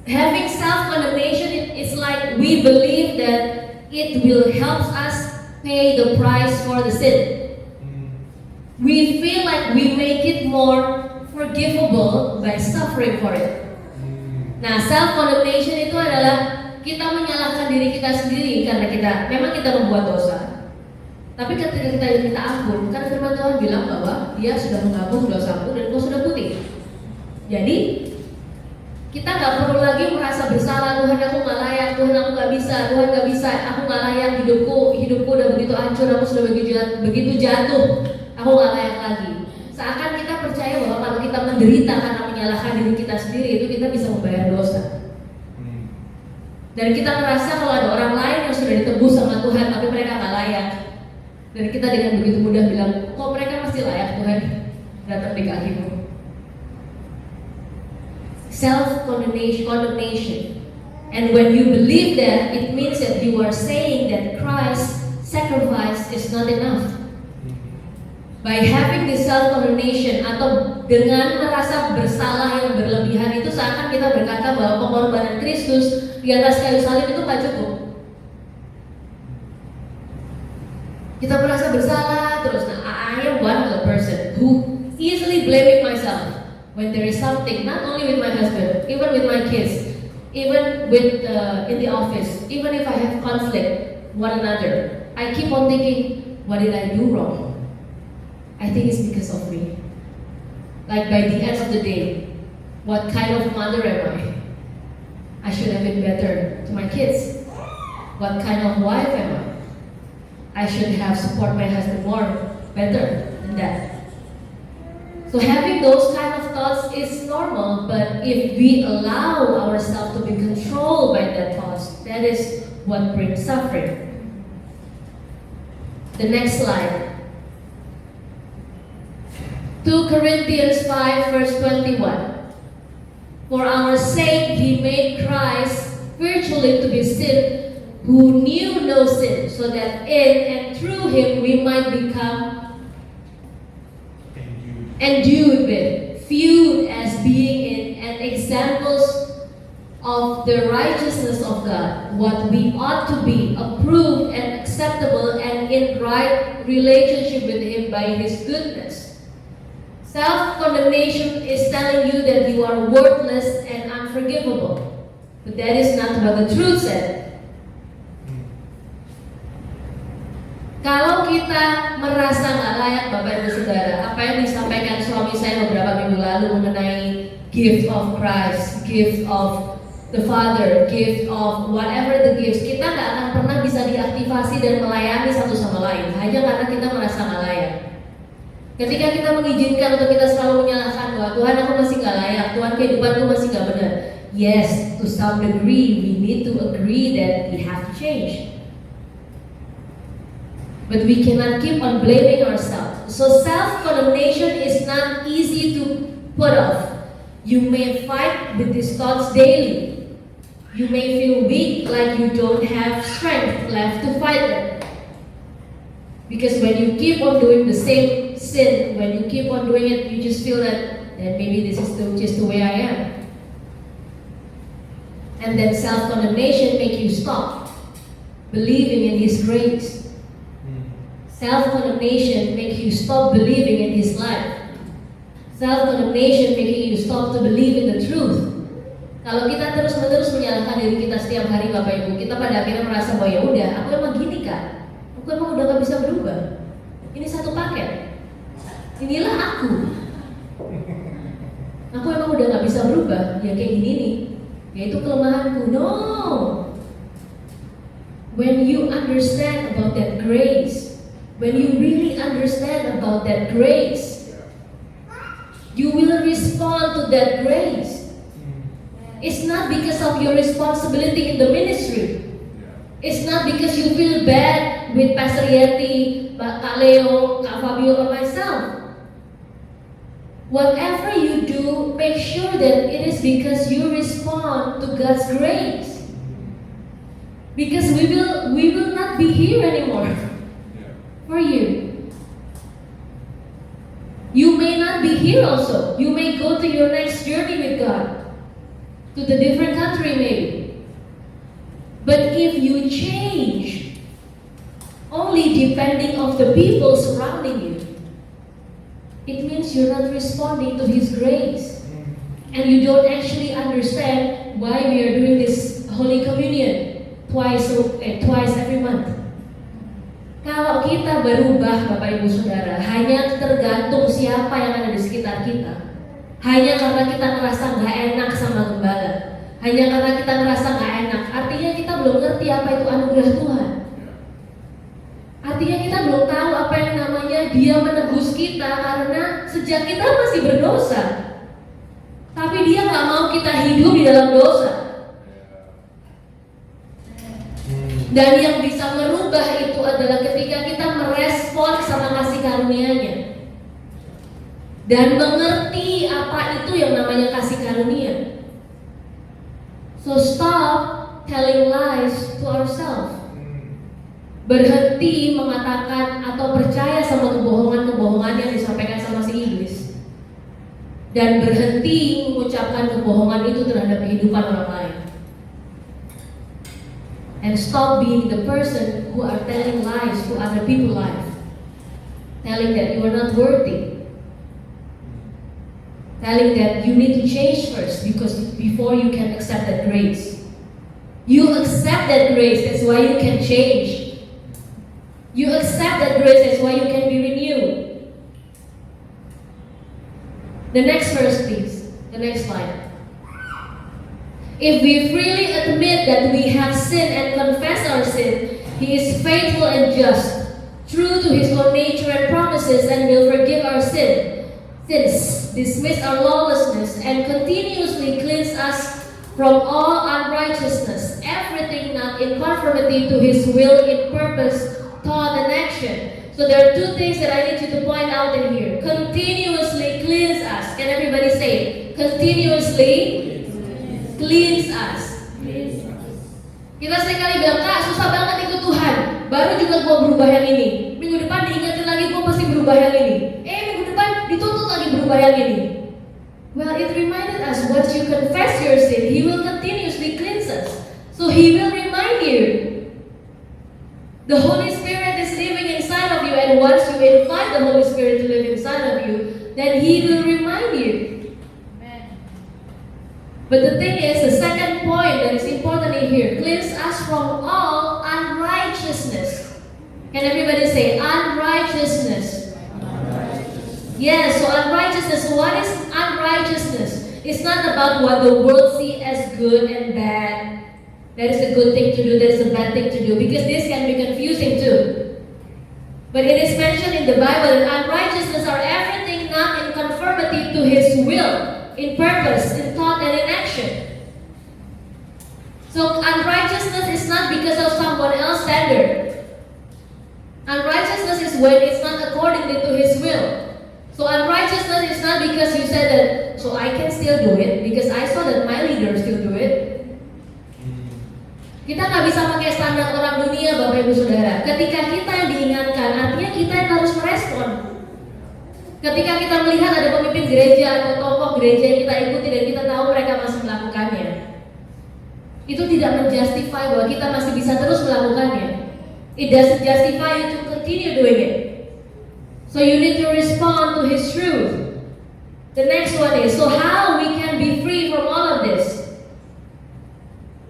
having self-condemnation, it's like we believe that it will help us pay the price for the sin. We feel like we make it more forgivable by suffering for it. Nah, self-condemnation itu adalah kita menyalahkan diri kita sendiri karena memang kita membuat dosa. Tapi ketika kita minta ampun, kan firman Tuhan bilang bahwa Dia sudah mengampuni dosamu dan kau sudah putih. Jadi kita nggak perlu lagi merasa bersalah, Tuhan aku nggak layak, Tuhan aku nggak bisa, Tuhan nggak bisa, aku nggak layak, hidupku udah begitu hancur, aku sudah begitu jatuh, aku nggak layak lagi. Seakan kita percaya bahwa kalau kita menderita karena menyalahkan diri kita sendiri itu kita bisa membayar dosa. Dan kita merasa kalau ada orang lain yang sudah ditebus sama Tuhan tapi mereka nggak layak. Dan kita dengan begitu mudah bilang, kok mereka masih layak Tuhan datang di kakimu. Self-condemnation. And when you believe that, it means that you are saying that Christ's sacrifice is not enough. By having this self-condemnation atau dengan merasa bersalah yang berlebihan itu seakan kita berkata bahwa pengorbanan Kristus di atas kayu salib itu tak cukup. Kita merasa bersalah terus. Nah, I am one of the person who easily blaming myself when there is something, not only with my husband, even with my kids, even with in the office, even if I have conflict one another, I keep on thinking, what did I do wrong? I think it's because of me. Like by the end of the day, what kind of mother am I? I should have been better to my kids. What kind of wife am I? I should have support my husband better than that. So having those kind of thoughts is normal, but if we allow ourselves to be controlled by that thoughts, that is what brings suffering. The next slide. 2 Corinthians 5 verse 21. For our sake He made Christ virtually to be sin, who knew no sin, so that in and through Him we might become endued with, viewed as being in and examples of the righteousness of God, what we ought to be, approved and acceptable and in right relationship with Him by His goodness. Self-condemnation is telling you that you are worthless and unforgivable. But that is not what the truth said. Kalau kita merasa nggak layak, Bapak Ibu Saudara, apa yang disampaikan suami saya beberapa minggu lalu mengenai gift of Christ, gift of the Father, gift of whatever the gifts, kita nggak akan pernah bisa diaktifasi dan melayani satu sama lain hanya karena kita merasa nggak layak. Ketika kita mengizinkan untuk kita selalu menyalahkan bahwa Tuhan aku masih nggak layak, Tuhan kehidupanku masih nggak benar. Yes, to some degree we need to agree that we have to change. But we cannot keep on blaming ourselves. So self-condemnation is not easy to put off. You may fight with these thoughts daily. You may feel weak, like you don't have strength left to fight them. Because when you keep on doing the same sin, when you keep on doing it, you just feel that maybe this is just the way I am. And then self-condemnation makes you stop believing in His grace. Self-condemnation makes you stop believing in His life. Self-condemnation making you stop to believe in the truth. Kalau kita terus-menerus menyalahkan diri kita setiap hari, Bapak Ibu, kita pada akhirnya merasa bahwa ya udah, aku emang gini kan, aku emang udah gak bisa berubah. Ini satu paket. Inilah aku. Aku emang udah gak bisa berubah. Ya kayak gini nih. Ya itu kelemahanku. No. When you understand about that grace, when you really understand about that grace, you will respond to that grace. It's not because of your responsibility in the ministry. It's not because you feel bad with Pastor Yeti, Kak Leo, Kak Fabio, or myself. Whatever you do, make sure that it is because you respond to God's grace. Because we will not be here anymore for you. You may not be here also. You may go to your next journey with God. To the different country maybe. But if you change only depending on the people surrounding you, it means you're not responding to His grace. And you don't actually understand why we are doing this Holy Communion twice every month. Kalau kita berubah, Bapak Ibu Saudara, hanya tergantung siapa yang ada di sekitar kita. Hanya karena kita ngerasa nggak enak sama gembala, hanya karena kita ngerasa nggak enak, artinya kita belum ngerti apa itu anugerah Tuhan. Artinya kita belum tahu apa yang namanya Dia menebus kita karena sejak kita masih berdosa. Tapi Dia nggak mau kita hidup di dalam dosa. Dan yang bisa merubah itu adalah ketika kita merespon sama kasih karunia-Nya dan mengerti apa itu yang namanya kasih karunia. So stop telling lies to ourselves. Berhenti mengatakan atau percaya sama kebohongan-kebohongan yang disampaikan sama si iblis. Dan berhenti mengucapkan kebohongan itu terhadap kehidupan orang lain. And stop being the person who are telling lies to other people's life. Telling that you are not worthy. Telling that you need to change first before you can accept that grace. You accept that grace, that's why you can change. You accept that grace, that's why you can be renewed. The next verse, please. The next slide. If we freely admit that we have sinned and confess our sin, He is faithful and just, true to His own nature and promises, and will forgive our sins, dismiss our lawlessness, and continuously cleanse us from all unrighteousness, everything not in conformity to His will in purpose, thought, and action. So there are two things that I need you to point out in here. Continuously cleanse us. Can everybody say, continuously cleanse us. Kita seringkali bilang, Kak, susah banget ikut Tuhan. Baru juga gua berubah yang ini. Minggu depan diingatin lagi gua pasti berubah yang ini. Minggu depan dituntut lagi berubah yang ini. Well, it reminded us, once you confess your sin, He will continuously cleanse us. So He will remind you. The Holy Spirit is living inside of you, and once you invite the Holy Spirit to live inside of you, then He will remind you. But the thing is, the second point that is important in here, cleanse us from all unrighteousness. Can everybody say unrighteousness? Yes, so unrighteousness. What is unrighteousness? It's not about what the world see as good and bad. That is a good thing to do, that is a bad thing to do, because this can be confusing too. But it is mentioned in the Bible that unrighteousness are everything not in conformity to His will, in purpose, in thought, and in action. So unrighteousness is not because of someone else's standard. Unrighteousness is when it's not accordingly to His will. So unrighteousness is not because you said that, so I can still do it, because I saw that my leader still do it. Kita nggak bisa pakai standar orang dunia, Bapak Ibu Saudara. Ketika kita yang diingatkan, artinya kita yang harus merespon. Ketika kita melihat ada pemimpin gereja atau tokoh gereja yang kita ikuti dan kita tahu mereka masih melakukannya, itu tidak menjustify bahwa kita masih bisa terus melakukannya. It doesn't justify you to continue doing it. So you need to respond to His truth. The next one is, so how we can be free from all of this?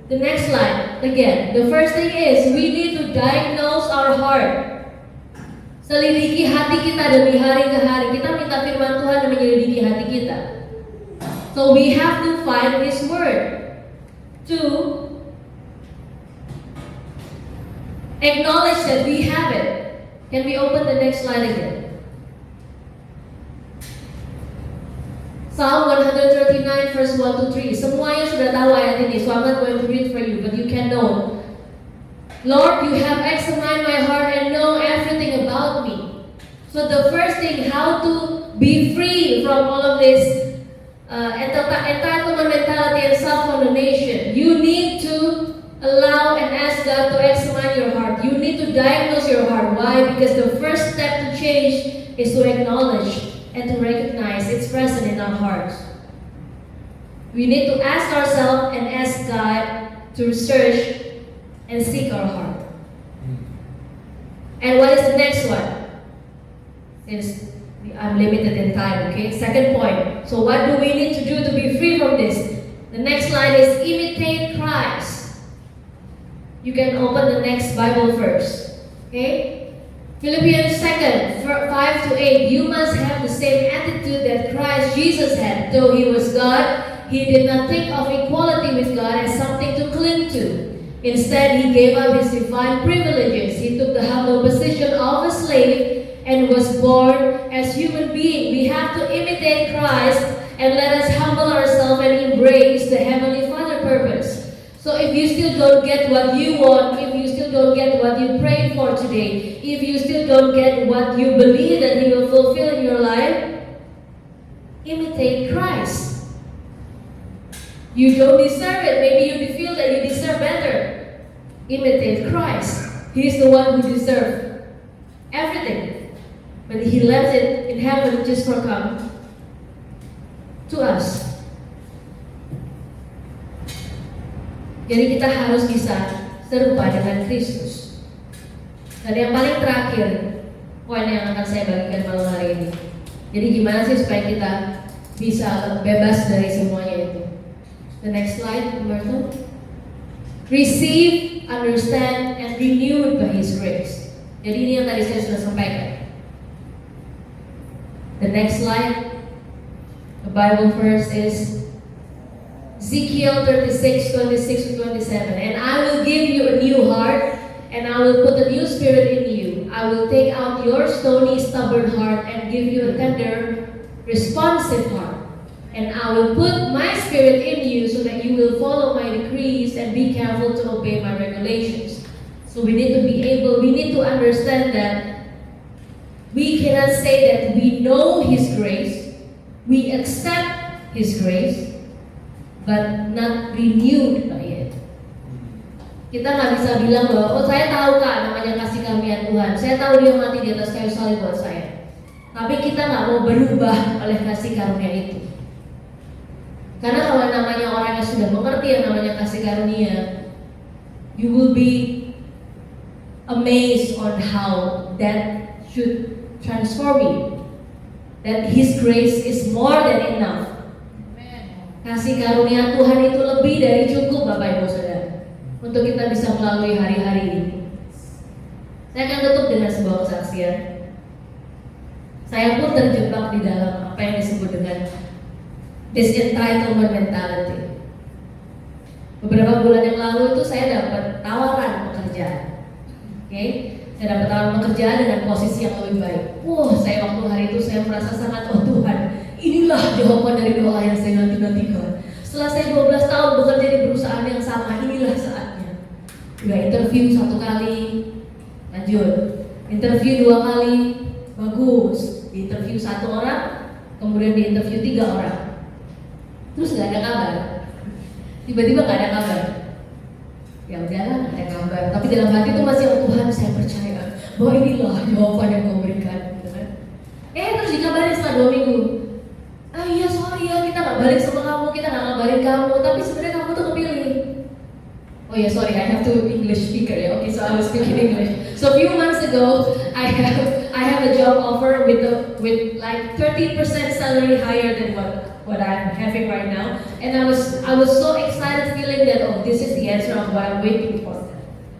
The next slide. Again, the first thing is we need to diagnose our heart. Selidiki hati kita demi hari ke hari. Kita minta firman Tuhan yang menyelidiki hati kita. So we have to find His word. To acknowledge that we have it. Can we open the next slide again? Psalm 139 verse 1 to 3. Semuanya sudah tahu ayat ini, so I'm not going to read for you, but you can know. Lord, you have examined my heart and know everything about me. So the first thing, how to be free from all of this entitlement mentality and self-condemnation. You need to allow and ask God to examine your heart. You need to diagnose your heart. Why? Because the first step to change is to acknowledge and to recognize it's present in our hearts. We need to ask ourselves and ask God to search and seek our heart. And what is the next one? Since I'm limited in time, okay? Second point. So what do we need to do to be free from this? The next slide is imitate Christ. You can open the next Bible verse, okay? Philippians 2, 5 to 8. You must have the same attitude that Christ Jesus had. Though He was God, He did not think of equality with God as something to cling to. Instead, He gave up His divine privileges. He took the humble position of a slave and was born as human being. We have to imitate Christ and let us humble ourselves and embrace the Heavenly Father purpose. So if you still don't get what you want, if you still don't get what you prayed for today, if you still don't get what you believe that He will fulfill in your life, imitate Christ. You don't deserve it. Maybe you feel that you deserve better. Imitate Christ. He is the one who deserves everything. But He left it in heaven just for come to us. Jadi kita harus bisa serupa dengan Kristus. Dan yang paling terakhir, poin yang akan saya bagikan malam hari ini. Jadi gimana sih supaya kita bisa bebas dari semuanya itu? The next slide, Umberto. Receive, understand, and renewed by His grace. Jadi ini yang tadi saya sudah sampaikan. The next slide, the Bible verse is Ezekiel 36, 26 to 27. And I will give you a new heart, and I will put a new spirit in you. I will take out your stony, stubborn heart and give you a tender, responsive heart. And I will put my spirit in you so that you will follow my decrees and be careful to obey my regulations. So we need to understand that we cannot say that we know His grace, we accept His grace, but not renewed by it. Kita nggak bisa bilang bahwa, oh saya tahu Kak namanya kasih karunia Tuhan, saya tahu Dia mati di atas kayu salib buat saya. Tapi kita nggak mau berubah oleh kasih karunia itu. Karena kalau namanya orang yang sudah mengerti yang namanya kasih karunia, you will be amazed on how that should transform you. That His grace is more than enough. Kasih karunia Tuhan itu lebih dari cukup, Bapak Ibu Saudara, untuk kita bisa melalui hari-hari ini. Saya akan tutup dengan sebuah kesaksian. Saya pun terjebak di dalam apa yang disebut dengan this entitlement mentality. Beberapa bulan yang lalu itu saya dapat tawaran pekerjaan, oke? Saya dapat tawaran pekerjaan dengan posisi yang lebih baik. Wah, saya waktu hari itu saya merasa sangat, oh Tuhan, inilah jawaban dari doa yang saya nanti-nantikan. Setelah saya 12 tahun bekerja di perusahaan yang sama, inilah saatnya. Udah interview 1 kali, lanjut. Interview 2 kali, bagus. Di interview 1 orang, kemudian di interview 3 orang. Terus nggak ada kabar. Tiba-tiba nggak ada kabar. Ya udahlah, nggak ada kabar. Tapi dalam hati itu masih, oh Tuhan, saya percaya bahwa inilah jawaban yang kau berikan. Gitu kan? Terus dikabarin setelah 2 minggu. Iya sorry ya, kita nggak balik sama kamu, kita nggak ngabarin kamu. Tapi sebenarnya kamu tuh kepilih. Oh ya sorry, I have to English speaker ya. Okay, so I was speaking English. So a few months ago, I have a job offer with like 30% salary higher than what I'm having right now, and I was so excited, feeling that oh, this is the answer of what I'm waiting for.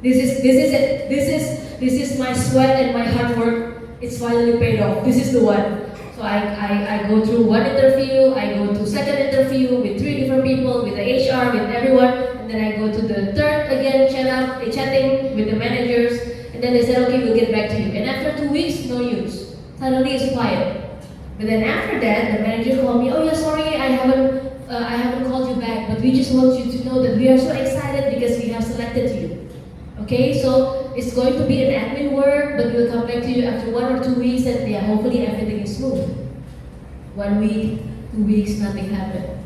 This is it. This is my sweat and my hard work. It's finally paid off. This is the one. So I go through 1 interview, I go to 2nd interview with 3 different people, with the HR, with everyone, and then I go to the 3rd again, chatting with the managers, and then they said, okay, we'll get back to you. And after 2 weeks, no news. Suddenly it's quiet. But then after that, the manager called me, oh yeah, sorry, I haven't called you back, but we just want you to know that we are so excited because we have selected you. Okay, so it's going to be an admin work, but we'll come back to you after 1 or 2 weeks, and yeah, hopefully everything is smooth. 1 week, 2 weeks, nothing happened.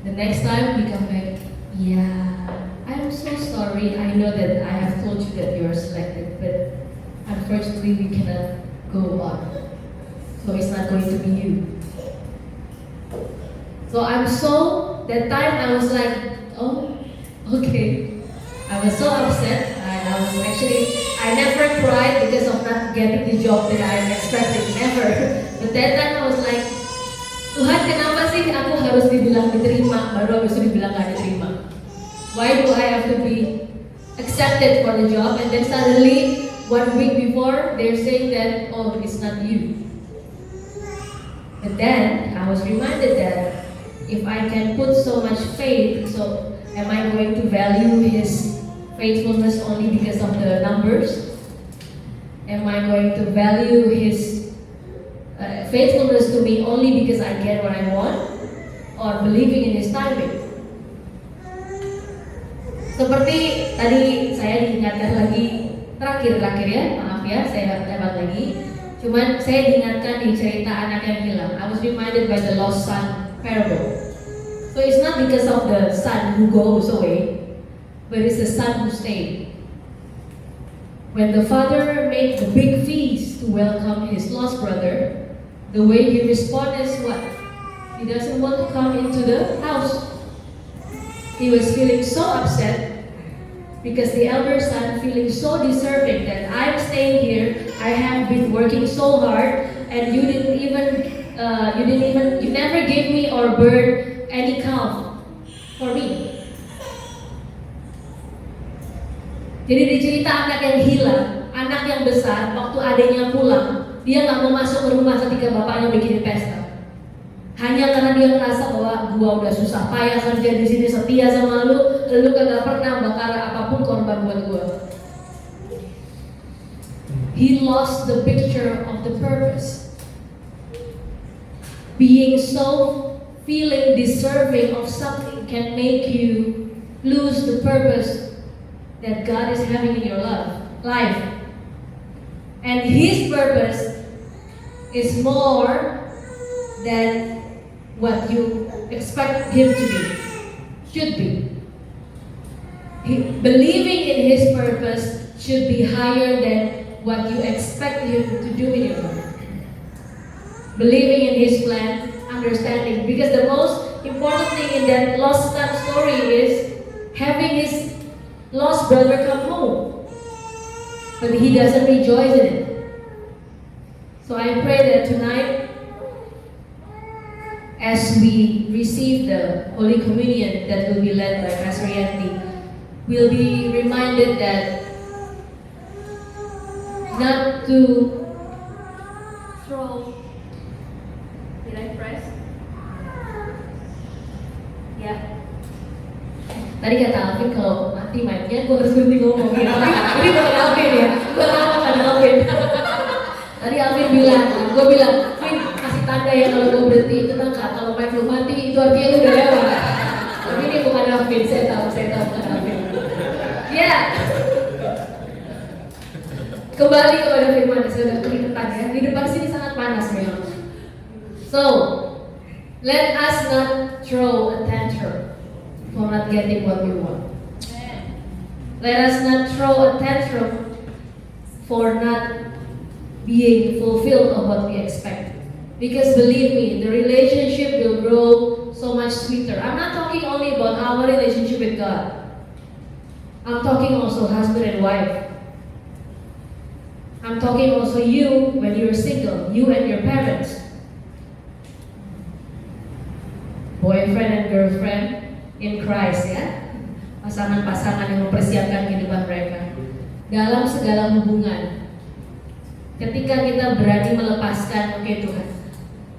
The next time we come back, yeah, I'm so sorry. I know that I have told you that you are selected, but unfortunately we cannot go on. So it's not going to be you. So that time I was like, oh, okay. I was so upset. I never cried because of not getting the job that I expected, never. But that time I was like, Tuhan, kenapa sih aku harus dibilang diterima, baru habis itu dibilang gak diterima? Why do I have to be accepted for the job, and then suddenly 1 week before they're saying that, oh, it's not you. But then I was reminded that if I can put so much faith, so am I going to value His faithfulness only because of the numbers? Am I going to value His faithfulness to me only because I get what I want? Or believing in His timing? Seperti tadi saya diingatkan lagi, terakhir ya, maaf ya, saya lewat lagi. Cuman saya diingatkan di cerita anak yang hilang. I was reminded by the lost son parable. So it's not because of the son who goes away, but it's the son who stayed. When the father made the big feast to welcome his lost brother, the way he responded is what? He doesn't want to come into the house. He was feeling so upset because the elder son feeling so deserving that I'm staying here, I have been working so hard, and you never gave me or bird any calf for me. Jadi di cerita anak yang hilang, anak yang besar, waktu adiknya pulang, dia nggak mau masuk ke rumah ketika bapaknya bikin pesta. Hanya karena dia merasa bahwa gua udah susah payah kerja di sini, setia sama lu kagak pernah bakar apapun korban buat gua. He lost the picture of the purpose. Being so feeling deserving of something can make you lose the purpose that God is having in your life. And His purpose is more than what you expect Him to be, should be. Believing in His purpose should be higher than what you expect Him to do in your life. Believing in His plan, understanding. Because the most important thing in that lost son story is having his lost brother come home. But he doesn't rejoice in it. So I pray that tonight, as we receive the Holy Communion that will be led by Pastor Yanti, we'll be reminded that not to throw. Did I press? Tadi kata Alvin kalau mati mic-nya gue harus berhenti ngomong ya. Ini bukan Alvin ya, gue tahu bukan Alvin. Tadi Alvin bilang, gue bilang, Vin kasih tanda ya kalau gue berhenti. Tenang Kak, kalau mic lu mati itu artinya lu udah lewat. Tapi ini bukan Alvin, saya tahu bukan Alvin. Ya. Kembali kepada firman, saya udah keringetan ya. Di depan sini sangat panas memang. So, let us not throw a tantrum for not getting what we want. Let us not throw a tantrum for not being fulfilled of what we expect. Because believe me, the relationship will grow so much sweeter. I'm not talking only about our relationship with God. I'm talking also husband and wife. I'm talking also you when you're single, you and your parents. Boyfriend and girlfriend in Christ ya. Pasangan-pasangan yang mempersiapkan kehidupan mereka. Dalam segala hubungan, ketika kita berani melepaskan, oke Tuhan,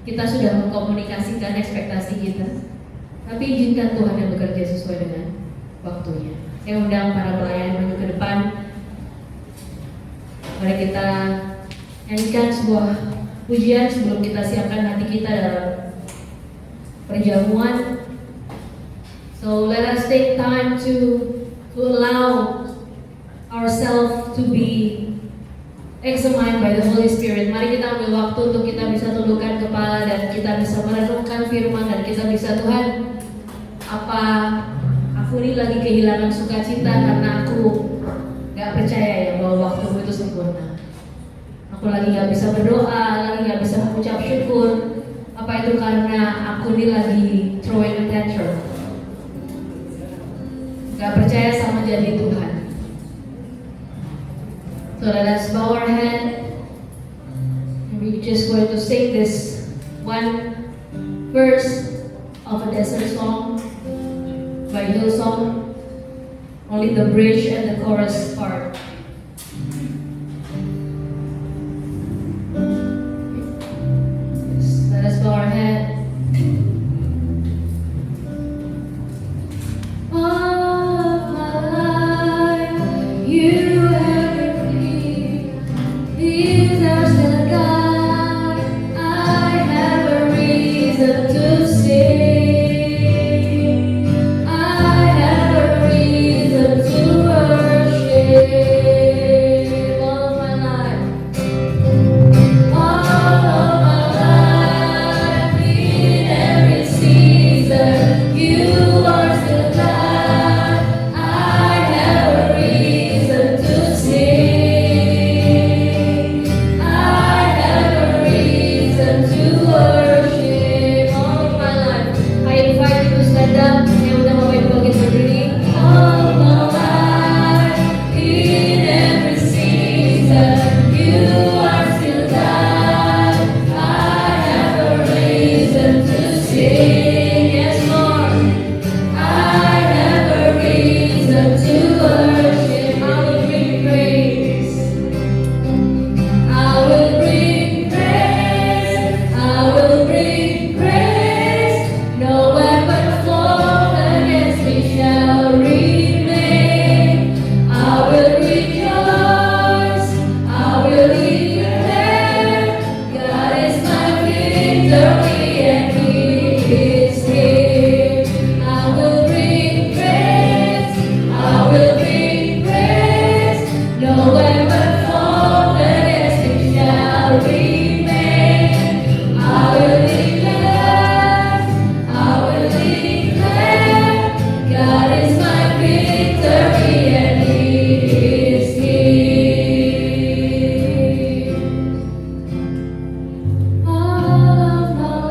kita sudah mengkomunikasikan ekspektasi kita, tapi izinkan Tuhan yang bekerja sesuai dengan waktunya. Saya undang para pelayan maju ke depan. Mari kita nyanyikan sebuah pujian sebelum kita siapkan hati kita dalam perjamuan. So let us take time to allow ourselves to be examined by the Holy Spirit. Mari kita ambil waktu untuk kita bisa tundukkan kepala dan kita bisa merenungkan firman dan kita bisa, Tuhan, apa aku ini lagi kehilangan sukacita karena aku gak percaya ya bahwa waktu itu sempurna. Aku lagi gak bisa berdoa, lagi gak bisa mengucap syukur. Apa itu karena aku ini lagi throwing a tantrum, gak percaya sama janji Tuhan. So let us bow our head and we just going to sing this one verse of a desert song by Hillsong. Only the bridge and the chorus part. Yes, let us bow our head. All of my life, you have been free. These are the God. I have a reason to sing. All of my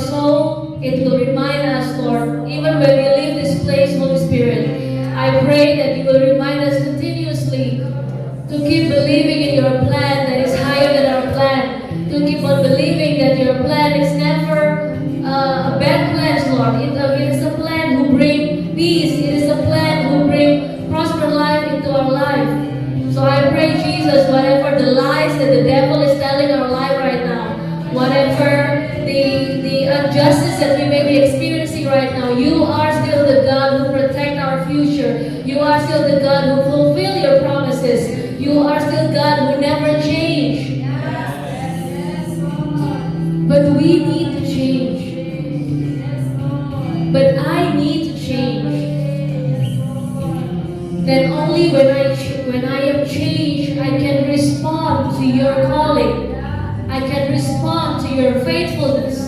soul. It will remind us, Lord, even when we leave this place, Holy Spirit. I pray that you will remind us continuously to keep believing in your plan that is higher than our plan. To keep on believing that your plan is never a bad plan, Lord. It is a plan who bring peace. It is a plan who bring prosper life into our life. So I pray, Jesus, whatever the lies that the devil is telling our life right now, whatever the injustice that we may be experiencing right now, you are still the God who protect our future. You are still the God who fulfill your promises. You are still God who never change. But we need to change. But I need to change. Then only when I am changed, I can respond to your calling. I can respond to your faithfulness.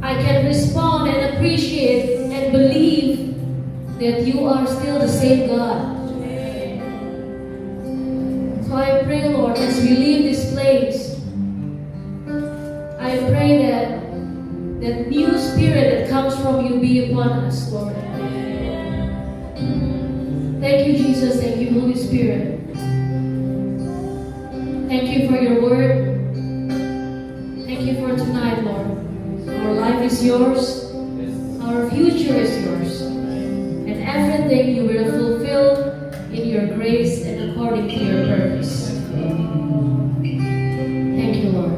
I can respond and appreciate and believe that you are still the same God. So I pray, Lord, as we leave this place, I pray that that new spirit that comes from you be upon us, Lord. Thank you, Jesus. Thank you, Holy Spirit. Thank you for your word. Thank you for tonight, Lord. Our life is yours. Our future is yours. And everything you will fulfill in your grace and according to your purpose. Thank you, Lord.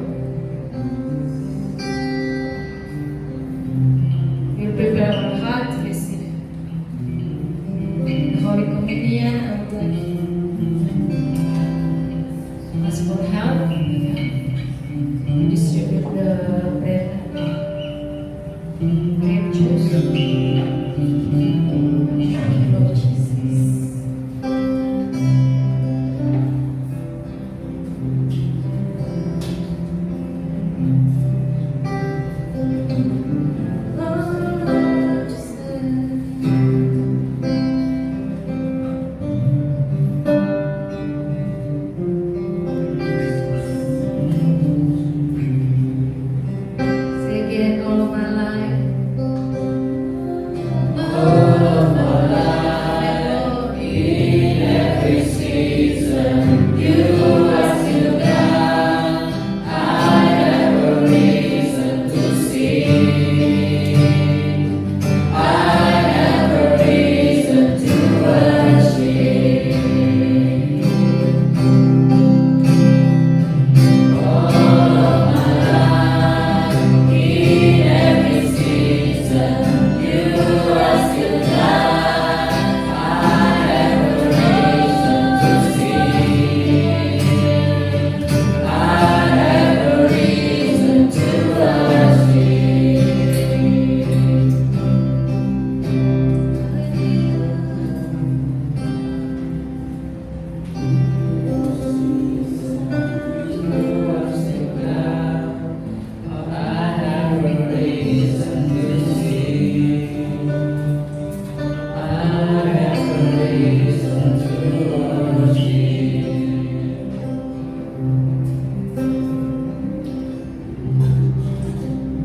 We'll prepare our heart to receive the Holy Communion. I would like to ask for help. We distribute the bread and grape juice. Thank you, Lord Jesus. Lord Jesus. Say again, all of my life. All of my life. In every season, you are still God. I have a reason to sing. I have a reason to worship. All of my life, in every season, you are still God. I have a reason to sing. I have a reason to worship.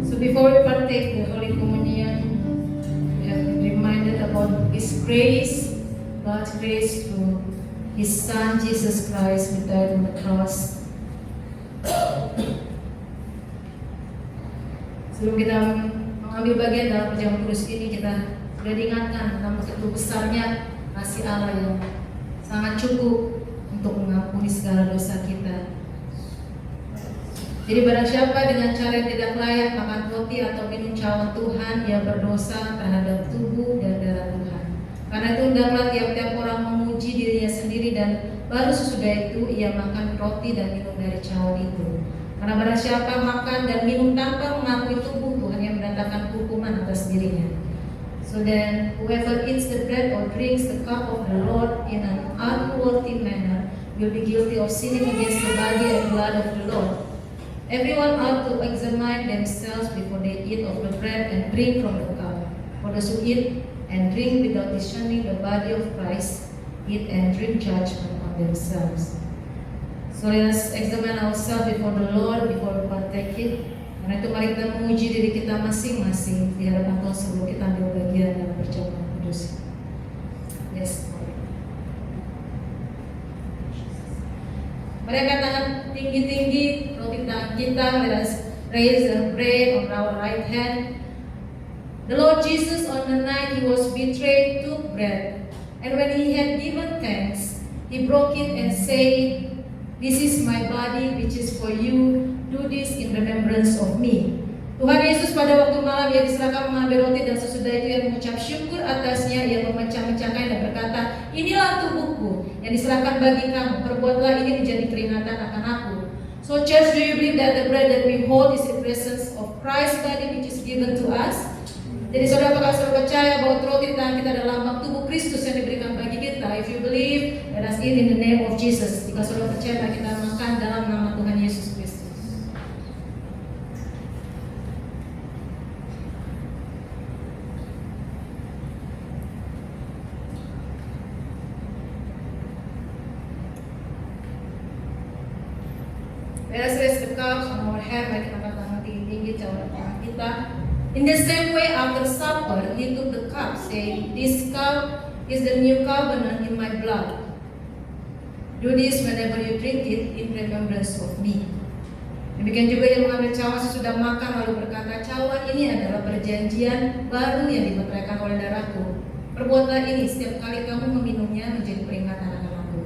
So before we partake the Holy Communion, we have been reminded about His grace, God's grace through His Son Jesus Christ who died on the cross. Sebelum kita mengambil bagian dalam perjamuan kudus ini, kita sudah diingatkan tentang begitu besarnya kasih Allah yang sangat cukup untuk mengampuni segala dosa kita. Jadi barang siapa dengan cara yang tidak layak makan roti atau minum cawan Tuhan, ia berdosa terhadap tubuh dan darah Tuhan. Karena itu hendaklah tiap-tiap orang memuji dirinya sendiri dan baru sesudah itu ia makan roti dan minum dari cawan itu. Karena barang siapa makan dan minum tanpa mengakui tubuh Tuhan yang mendatangkan hukuman atas dirinya. So then whoever eats the bread or drinks the cup of the Lord in an unworthy manner will be guilty of sinning against the body and blood of the Lord. Everyone ought to examine themselves before they eat of the bread and drink from the cup. For those who eat and drink without discerning the body of Christ, eat and drink judgment on themselves. So let us examine ourselves before the Lord before we partake it. Karena itu mari kita menguji diri kita masing-masing di hadapan Tuhan sebelum kita ambil bagian dalam perjamuan kudus. Yes. Mari angkat tangan tinggi-tinggi, roti tangan kita, let us raise the bread on our right hand. The Lord Jesus on the night he was betrayed took bread, and when he had given thanks, he broke it and said, "This is my body which is for you. Do this in remembrance of me." Tuhan Yesus pada waktu malam ia diserahkan mengambil roti dan sesudah itu ia mengucap syukur atasnya, ia memecah-mecahkan dan berkata, "Inilah tubuhku yang diserahkan bagi kamu. Perbuatlah ini menjadi peringatan akan aku." So church, do you believe that the bread that we hold is the presence of Christ's body which is given to us? Jadi saudara, apakah saudara percaya bahwa roti di tangan kita adalah lambang tubuh Kristus yang diberikan bagi kita? If you believe, let us eat in the name of Jesus. Jika saudara percaya, mari kita makan dalam nama Tuhan Yesus Kristus. Let us raise the cups on our head, mari kita angkat tangan tinggi-tinggi, jawab tangan kita. In the same way, after supper, he took the cup, saying, "This cup is the new covenant in my blood. Do this whenever you drink it in remembrance of me." Demikian juga ia mengambil cawan sesudah makan, lalu berkata, "Cawan ini adalah perjanjian baru yang dimeteraikan oleh darahku. Perbuatlah ini setiap kali kamu meminumnya menjadi peringatan akan aku."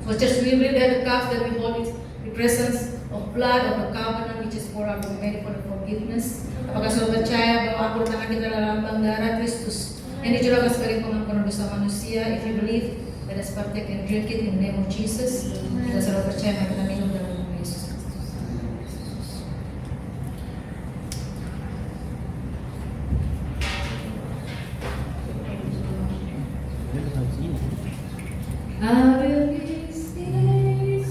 So church, we believe that the cup that we hold is the presence of blood of the covenant which is poured out for the forgiveness. Apakah saudara percaya bahwa anggur tangan kita adalah lambang darah Kristus yang dicurahkan sebagai pengampunan dosa manusia? If you believe, let us partake and drink it in the name of Jesus. Jika saudara percaya, mari kita minum dalam nama Yesus. I will be still,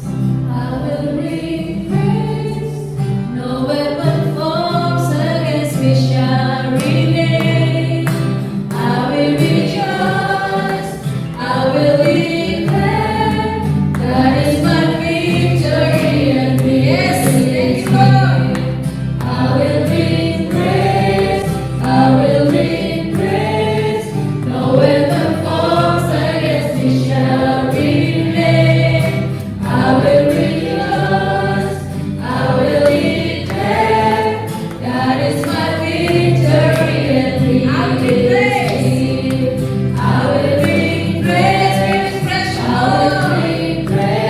I will bring praise. No weapon forms against me shall remain. I will rejoice, I will declare, that is my victory and yes, thank you, Lord. I will bring praise, I will bring praise. No weapon forms against me shall remain. I will rejoice, I will declare, that is my victory and victory. I will bring praise, I will bring praise.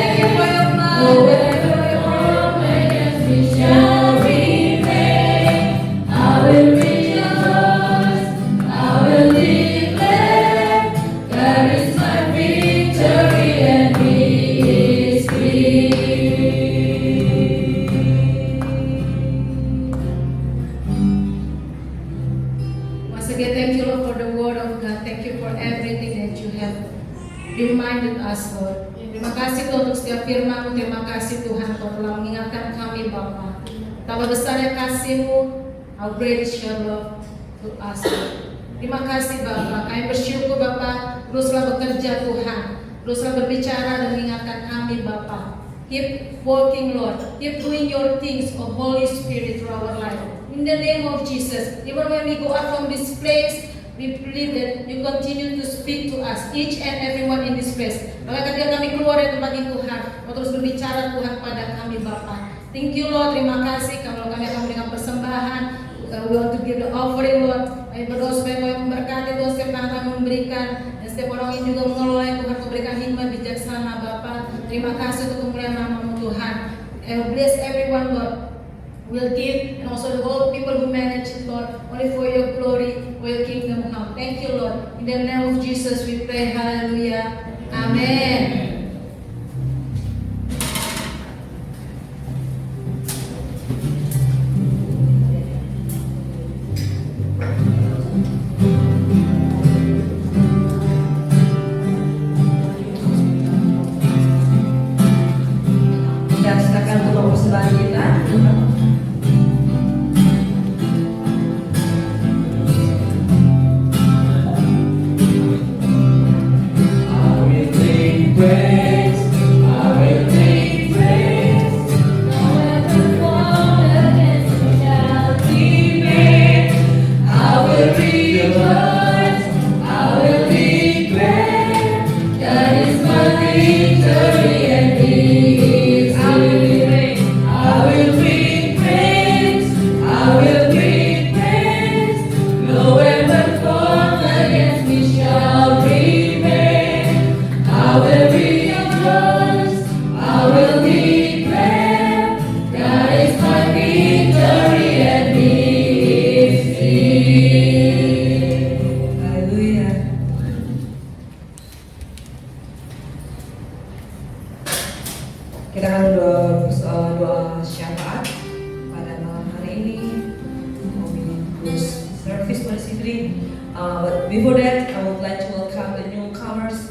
No weapon formed against me shall remain. I will rejoice, I will declare, that is my victory and victory. Once again, thank you, Lord, for the word of God. Thank you for everything that you have reminded us, Lord. Terima kasih Tuhan untuk setiap firman-Mu. Terima kasih Tuhan Kau telah mengingatkan kami, Bapa. Betapa besarnya kasih-Mu, how great is your love to us, Lord. Terima kasih Bapa. Kami bersyukur Bapa. Teruslah bekerja Tuhan. Teruslah berbicara dan mengingatkan kami Bapa. Keep working, Lord. Keep doing your things, of Holy Spirit, through our life. In the name of Jesus, even when we go out from this place, we believe that you continue to speak to us, each and everyone in this place. Maka ketika kami keluar dari tempat ini Tuhan, Kau terus berbicara Tuhan pada kami Bapa. Thank you Lord, terima kasih kalau kami akan memberikan persembahan. We want to give the offering, Lord. Kami berdoa supaya Kau yang memberkati Tuhan setiap yang akan memberikan, dan setiap orang yang juga mengelola yang Tuhan Kau berikan hikmat bijaksana Bapa. Terima kasih untuk kemuliaan nama-Mu Tuhan. Bless everyone Lord. Will give, and also the whole people who manage it, Lord, only for your glory, for your kingdom come. Thank you, Lord. In the name of Jesus we pray. Hallelujah. Amen. Kita silakan untuk persembahan kita. No weapon formed against me shall evening. But before that, I would like to welcome the newcomers.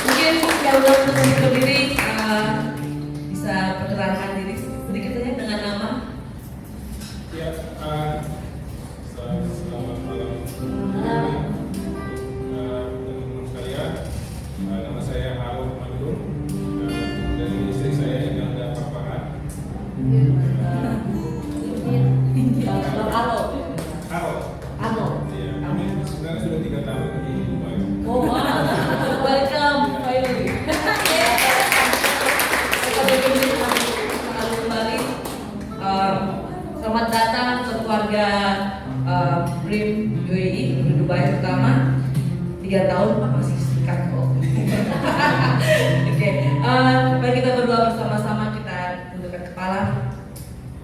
Mungkin yang belum berdiri bisa perkenalkan diri sedikit saja dengan nama. Ya, selamat malam teman-teman sekalian. Nama saya Harun Manurun dan istri saya Imelda Papahan. Harun. Iya, kami sebenarnya sudah 3 tahun di Dubai. Oh, wow. Welcome, finally. Kembali. Selamat datang ke keluarga BRIM UAE di Dubai pertama. 3 tahun masih singkat kok. Oke, mari kita berdoa bersama-sama, kita tundukkan kepala.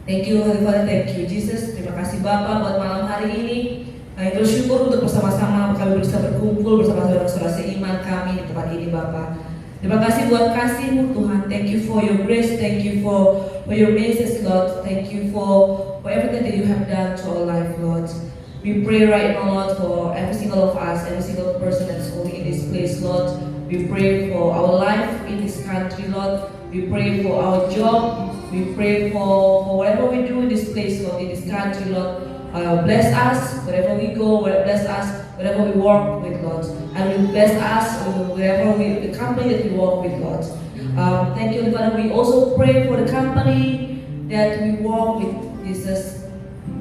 Thank you Holy Father, thank you Jesus. Terima kasih Bapa buat malam hari ini. Kami bersyukur untuk bersama-sama kami bisa berkumpul bersama saudara-saudara seiman kami di tempat ini Bapa. Terima kasih buat kasih-Mu Tuhan. Thank you for your grace, thank you for your mercy Lord. Thank you for everything that you have done to our life Lord. We pray right now Lord for every single of us, every single person that's holding in this place Lord. We pray for our life in this country Lord. We pray for our job. We pray for whatever we do in this place, Lord, in this country, Lord. Bless us wherever we go, bless us wherever we work with, Lord. And we bless us wherever the company that we work with, Lord. Thank you, Father. We also pray for the company that we work with, Jesus.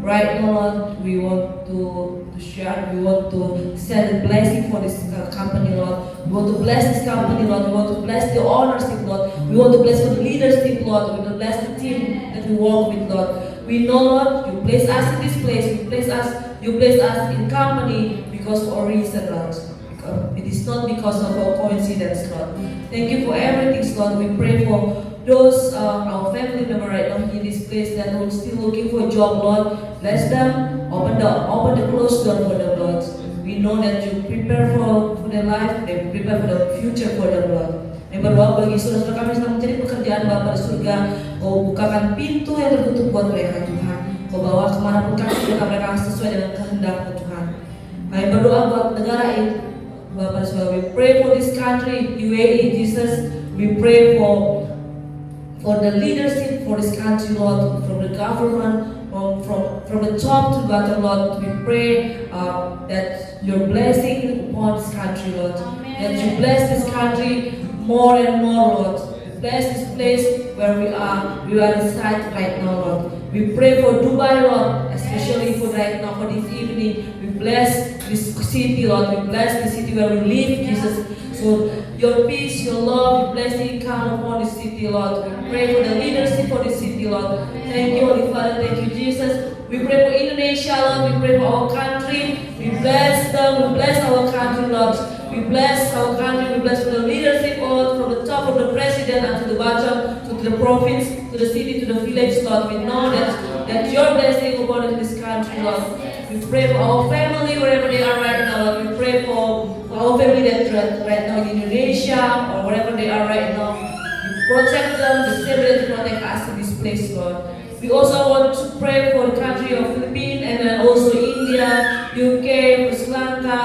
Right now, Lord, we want to share, we want to send a blessing for this company, Lord. We want to bless this company, Lord. We want to bless the ownership, Lord. We want to bless the leadership, Lord. We want to bless the team that we work with, Lord. We know, Lord, you place us in this place. You place us in company because for a reason, Lord. It is not because of a coincidence, Lord. Thank you for everything, Lord. We pray for those our family member right now in this place that are still looking for a job, Lord. Bless them. Open the closed door for them, Lord. We know that you prepare for their life. They prepare for the future for them, Lord. Yang berdoa bagi saudara-saudara kami sedang mencari pekerjaan Bapa di surga. Oh, bukakan pintu yang tertutup buat mereka, Tuhan. Kau bawa kemanapun kaki mereka sesuai dengan kehendak-Mu, Tuhan. Kami berdoa buat negara ini, Bapa di surga. We pray for this country, UAE, Jesus. We pray for the leadership for this country, Lord, from the government, from the top to the bottom, Lord. We pray that your blessing upon this country, Lord. Amen. That you bless this country more and more, Lord. Bless this place where we are inside right now, Lord. We pray for Dubai, Lord, especially for right now, for this evening. We bless this city, Lord. We bless the city where we live, Jesus. So your peace, your love, your blessing come upon this city, Lord. We pray for the leadership for this city, Lord. Thank you, Holy Father. Thank you, Jesus. We pray for Indonesia, Lord. We pray for our country. We bless them. We bless our country, Lord. We bless our country. We bless the leadership, Lord, from the top of the president and to the bottom, to the province, to the city, to the village, Lord. We know that your blessing upon this country, Lord. We pray for our family wherever they are right now, Lord. We pray for our family that right now in Indonesia or wherever they are right now. You protect them, the same way to protect us in this place, Lord. We also want to pray for the country of Philippines and then also India, UK, Sri Lanka,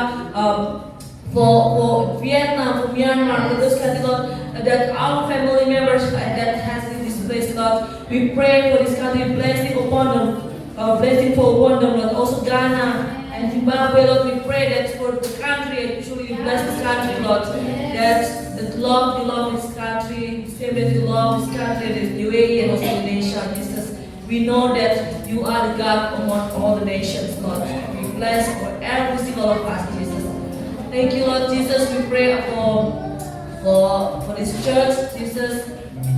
for Vietnam, for Myanmar, for those countries, Lord, that our family members that has in this place, Lord. We pray for this country, blessing upon them, blessing upon them, Lord. Also Ghana and Zimbabwe, Lord. We pray that for the country, actually you bless this country, Lord. That love, you love this country, same as you love this country, this UAE and also the nation, Jesus. We know that you are the God among all the nations, Lord. We bless for every single of us, Jesus. Thank you, Lord Jesus. We pray for this church, Jesus.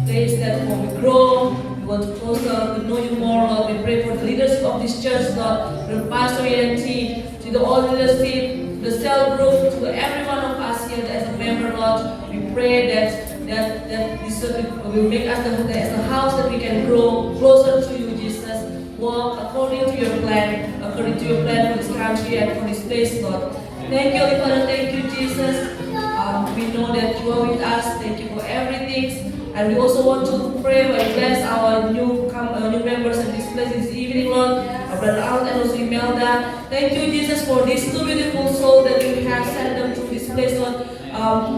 Place that when we grow, we want to closer to know you more, Lord. We pray for the leadership of this church, Lord. The pastor and team, to the all leadership, to the cell group, to every one of us here as a member, Lord. We pray that this will make us as a house that we can grow closer to you, Jesus. Walk according to your plan for this country and for this place, Lord. Thank you, Father. Thank you, Jesus. We know that you are with us. Thank you for everything. And we also want to pray and bless our new members in this place this evening, Lord. Brother Al and also Imelda. Thank you, Jesus, for these two beautiful souls that you have sent them to this place, Lord.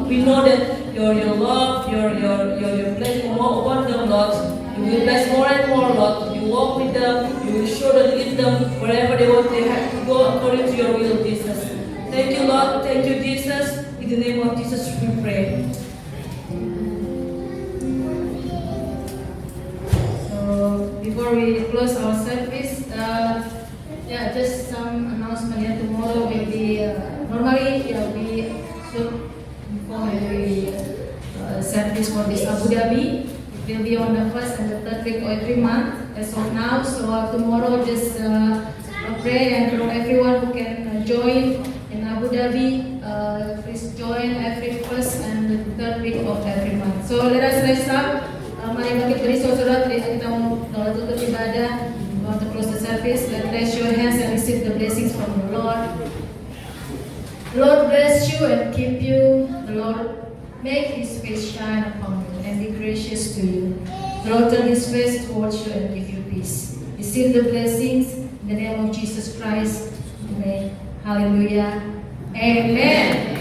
We know that your love, your blessing upon them, Lord. You will bless more and more, Lord. You walk with them, you will show them, lead them wherever they want. They have to go according to your will, Jesus. Thank you, Lord. Thank you, Jesus. In the name of Jesus, we pray. So before we close our service, just some announcement. Tomorrow will be normally we should inform every service for this Abu Dhabi. It will be on the first and the third week of every month as of now. So tomorrow just pray and for everyone who can join in Abu Dhabi. Please join every first and the third week of every month. So let us raise up. Mari bangkit beri saudara, kita mau tutup ibadah. We want to close the service. Let's raise your hands and receive the blessings from the Lord. The Lord bless you and keep you. The Lord make His face shine upon you and be gracious to you. The Lord turn His face towards you and give you peace. Receive the blessings in the name of Jesus Christ. Amen. Hallelujah. Amen.